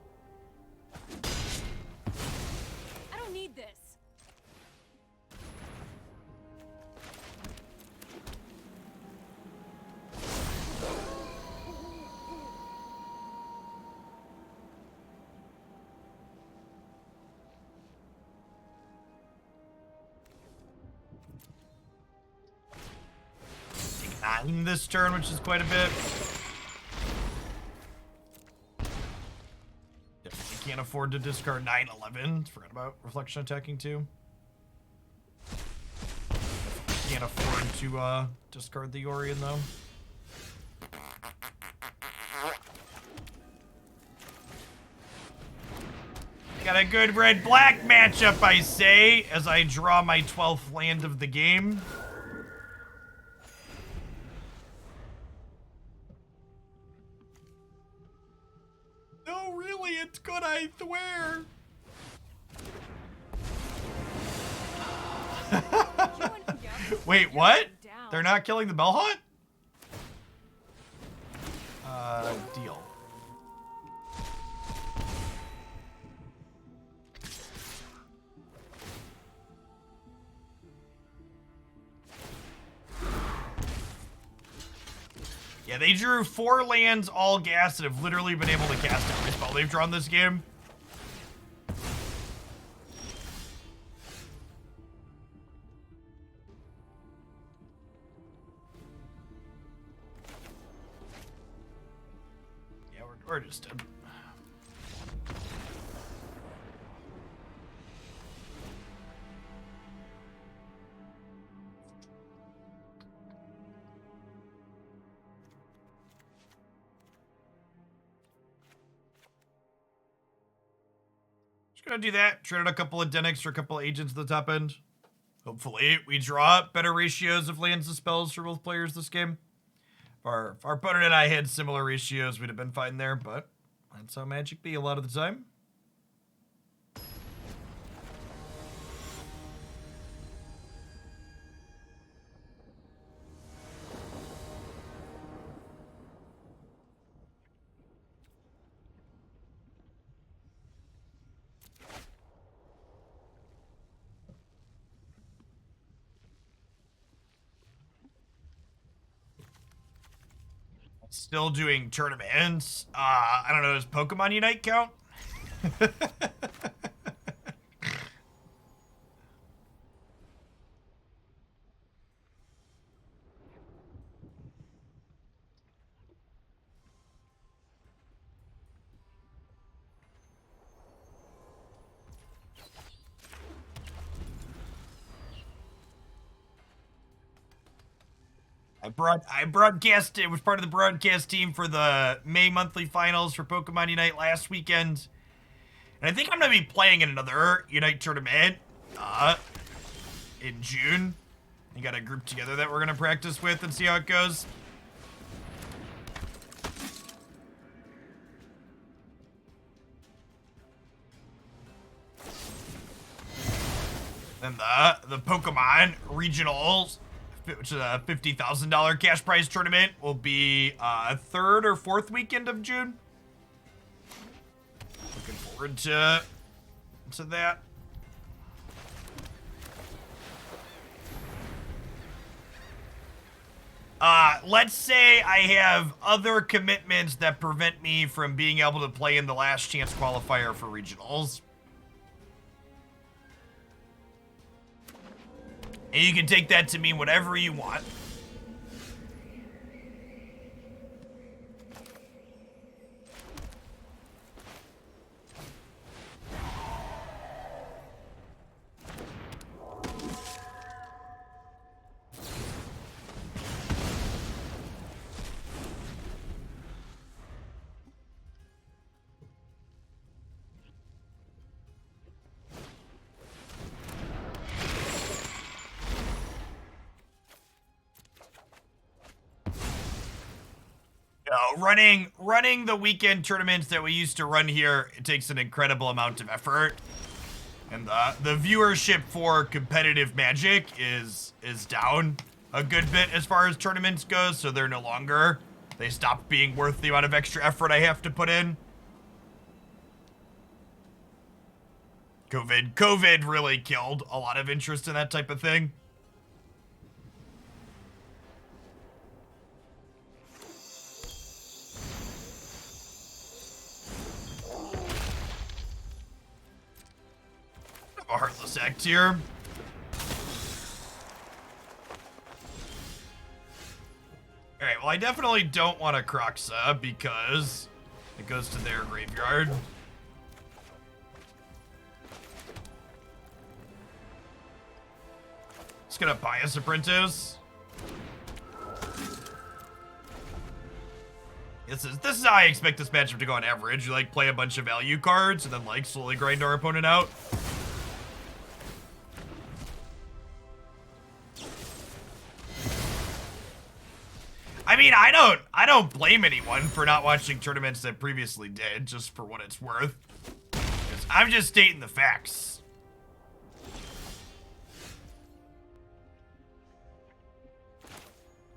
I don't need this. Take 9 this turn, which is quite a bit. Definitely can't afford to discard 9/11. Forgot about Reflection attacking too. Can't afford to discard the Yorion though. Got a good red-black matchup, I say, as I draw my 12th land of the game. No, really, it's good, I swear. Wait, what? They're not killing the Bell-Haunt? Deal. Yeah, they drew 4 lands, all gas, and have literally been able to cast every spell they've drawn this game. Yeah, we're just dead. Gonna do that. Trade out a couple of Dennicks for a couple of agents at the top end. Hopefully, we draw better ratios of lands to spells for both players this game. If our opponent and I had similar ratios, we'd have been fine there, but that's how Magic be a lot of the time. Still doing tournaments. I don't know, does Pokemon Unite count? I broadcast, it was part of the broadcast team for the May monthly finals for Pokemon Unite last weekend. And I think I'm going to be playing in another Unite tournament in June. We got a group together that we're going to practice with and see how it goes. And the Pokemon Regionals, which is a $50,000 cash prize tournament, will be third or fourth weekend of June. Looking forward to that. Let's say I have other commitments that prevent me from being able to play in the last chance qualifier for regionals. And you can take that to mean whatever you want. Running the weekend tournaments that we used to run here, it takes an incredible amount of effort. And the viewership for competitive Magic is down a good bit as far as tournaments go, so they're no longer. They stopped being worth the amount of extra effort I have to put in. COVID really killed a lot of interest in that type of thing. A Heartless Act here. Alright, well I definitely don't want a Croxa because it goes to their graveyard. Just gonna Pious Apprentice. This is how I expect this matchup to go on average. You like play a bunch of value cards and then like slowly grind our opponent out. I mean, I don't blame anyone for not watching tournaments that previously did, just for what it's worth. I'm just stating the facts.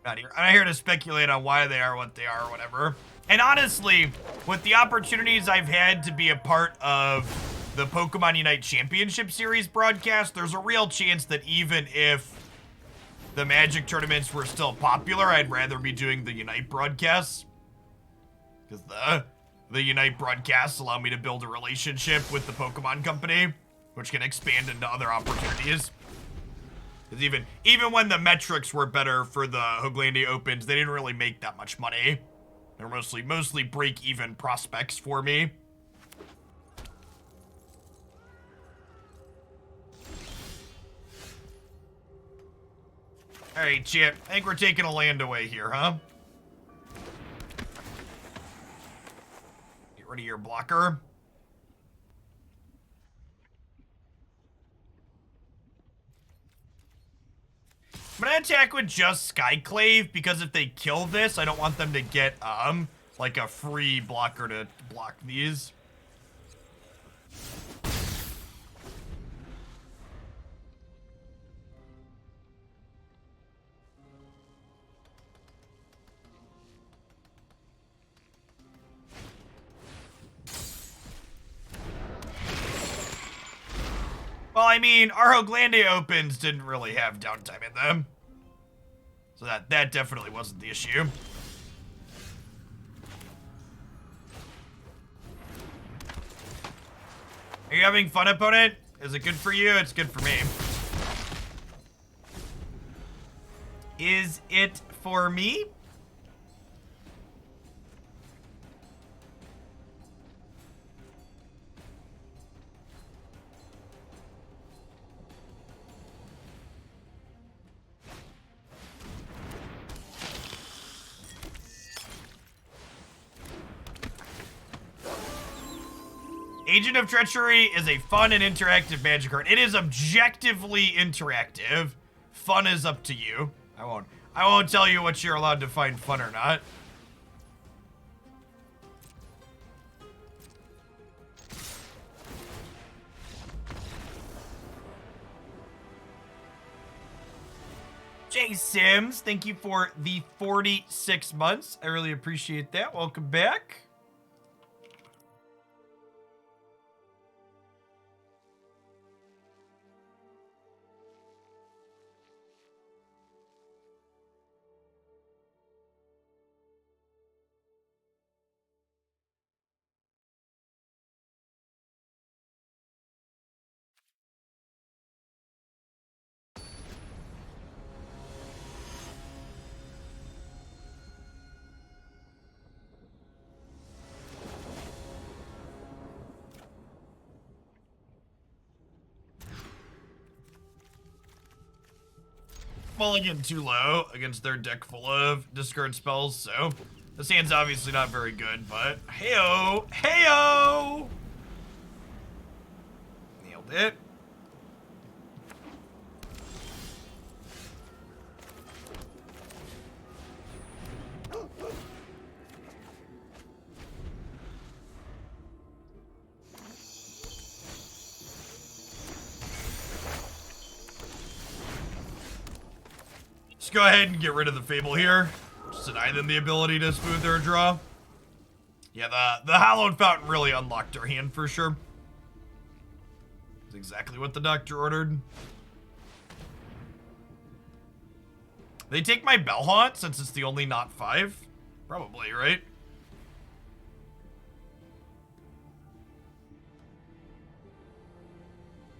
I'm not here to speculate on why they are what they are or whatever. And honestly, with the opportunities I've had to be a part of the Pokemon Unite Championship Series broadcast, there's a real chance that even if the Magic tournaments were still popular, I'd rather be doing the Unite broadcasts. Because the Unite broadcasts allow me to build a relationship with the Pokemon company, which can expand into other opportunities. Because even when the metrics were better for the Hooglandia Opens, they didn't really make that much money. They're mostly break-even prospects for me. Alright, Chip. I think we're taking a land away here, huh? Get rid of your blocker. I'm gonna attack with just Skyclave, because if they kill this, I don't want them to get, like a free blocker to block these. Well, I mean, our Hooglandia Opens didn't really have downtime in them. So that definitely wasn't the issue. Are you having fun, opponent? Is it good for you? It's good for me. Is it for me? Agent of Treachery is a fun and interactive Magic card. It is objectively interactive. Fun is up to you. I won't tell you what you're allowed to find fun or not. Jay Sims, thank you for the 46 months. I really appreciate that. Welcome back. Mulligan too low against their deck full of discard spells, so this hand's obviously not very good, but heyo, heyo! Nailed it. Just go ahead and get rid of the Fable here. Just deny them the ability to smooth their draw. Yeah, the Hallowed Fountain really unlocked our hand for sure. That's exactly what the doctor ordered. They take my Bell-Haunt since it's the only not 5? Probably, right?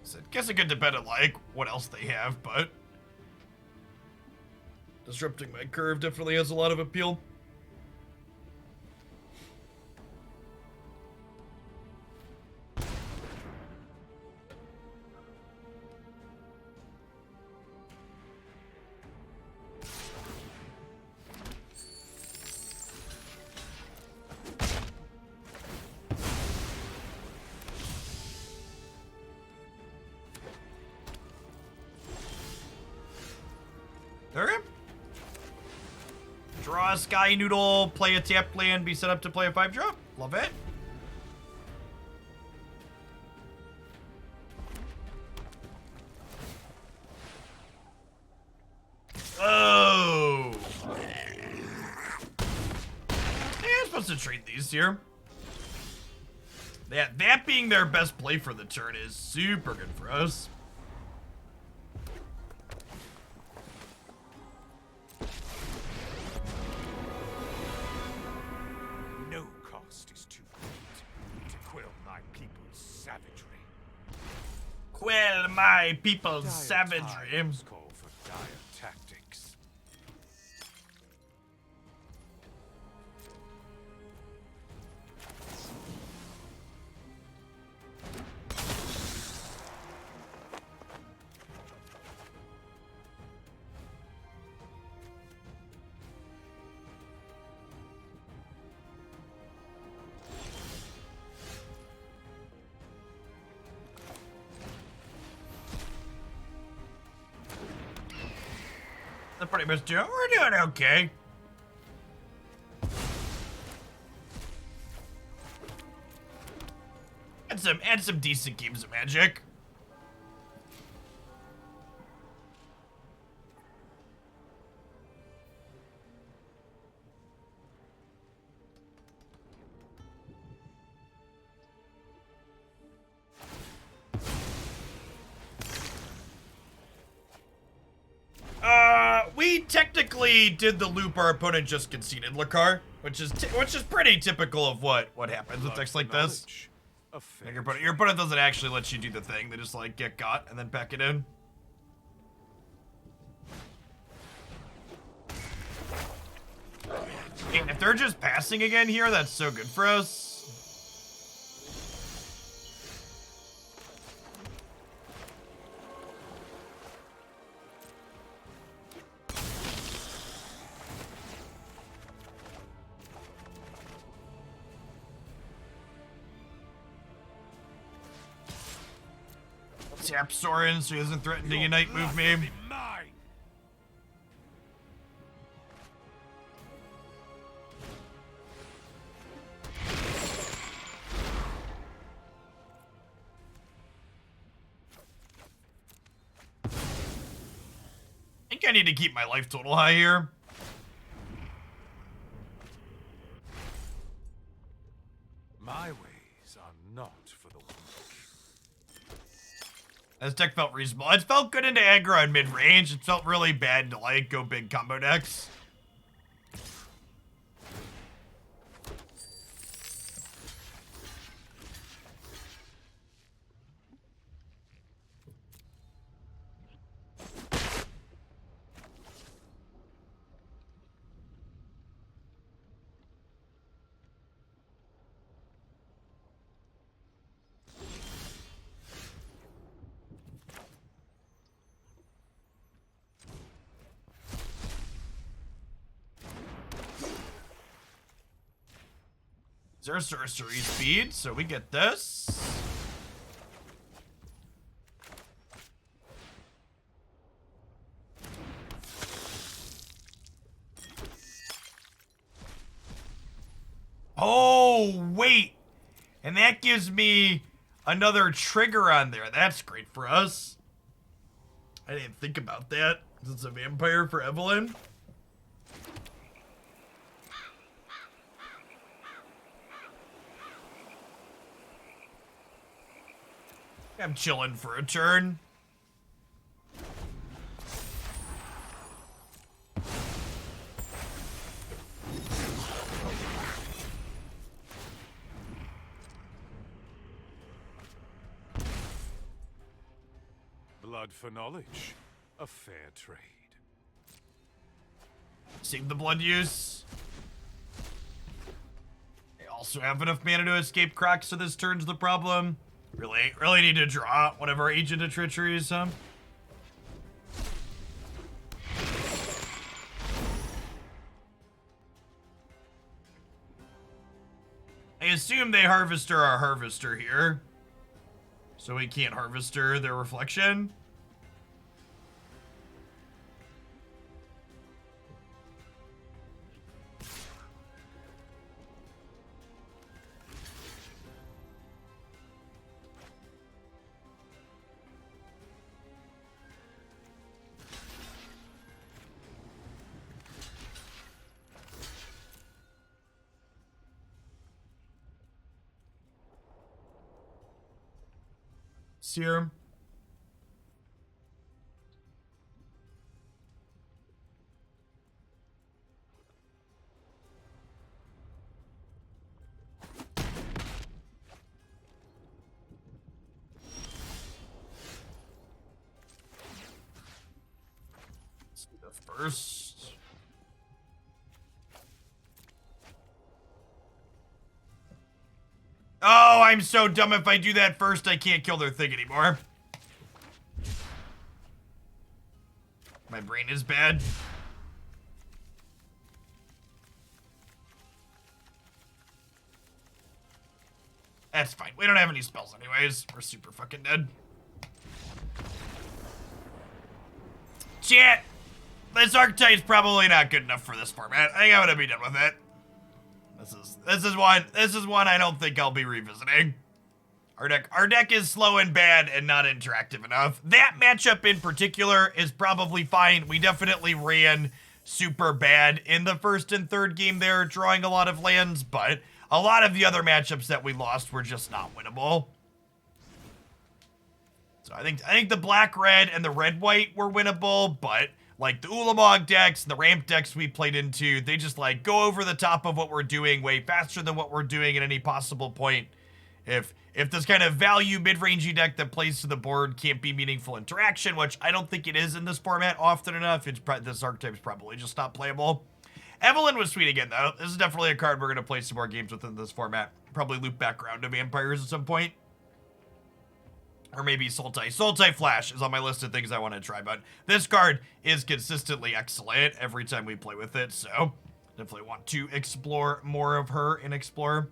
So I guess it could depend on like what else they have, but disrupting my curve definitely has a lot of appeal. Okay. Draw a Sky Noodle, play a tapped land, be set up to play a 5-drop. Love it. Oh. Yeah, I'm supposed to trade these here. That being their best play for the turn is super good for us. No cost is too great to quell my people's savagery. Quell my people's Dire savagery. times call for dire tactics. That's pretty much doing. We're doing okay. And some decent games of Magic. We technically did the loop our opponent just conceded, Lakar, which is pretty typical of what happens with decks like this. Like your opponent doesn't actually let you do the thing; they just like get got and then pack it in. And if they're just passing again here, that's so good for us. Tap Sorin so he doesn't threaten to unite move me. I think I need to keep my life total high here. My ways are not for the weak. This deck felt reasonable. It felt good into aggro and mid-range. It felt really bad to, like, go big combo decks. Is there a sorcery speed? So we get this. Oh, wait. And that gives me another trigger on there. That's great for us. I didn't think about that. It's a vampire for Evelyn. I'm chilling for a turn. Blood for knowledge. A fair trade. Save the blood use. I also have enough mana to escape Crocs, so this turn's the problem. Really need to draw one of our Agent of Treachery, huh? I assume they harvester our harvester here. So we can't harvester their reflection. Serum. Let's do the first. Oh, I'm so dumb. If I do that first, I can't kill their thing anymore. My brain is bad. That's fine. We don't have any spells anyways. We're super fucking dead. Chat! This archetype's probably not good enough for this format. I think I'm gonna be done with it. This is one I don't think I'll be revisiting. Our deck is slow and bad and not interactive enough. That matchup in particular is probably fine. We definitely ran super bad in the first and third game there, drawing a lot of lands, but a lot of the other matchups that we lost were just not winnable. So I think the black-red and the red-white were winnable, but like the Ulamog decks and the ramp decks we played into, they just like go over the top of what we're doing way faster than what we're doing at any possible point. If this kind of value mid-rangey deck that plays to the board can't be meaningful interaction, which I don't think it is in this format often enough, this archetype is probably just not playable. Evelyn was sweet again though. This is definitely a card we're gonna play some more games within this format. Probably loop back around to vampires at some point. Or maybe Sultai. Sultai Flash is on my list of things I want to try, but this card is consistently excellent every time we play with it, so definitely want to explore more of her in Explorer.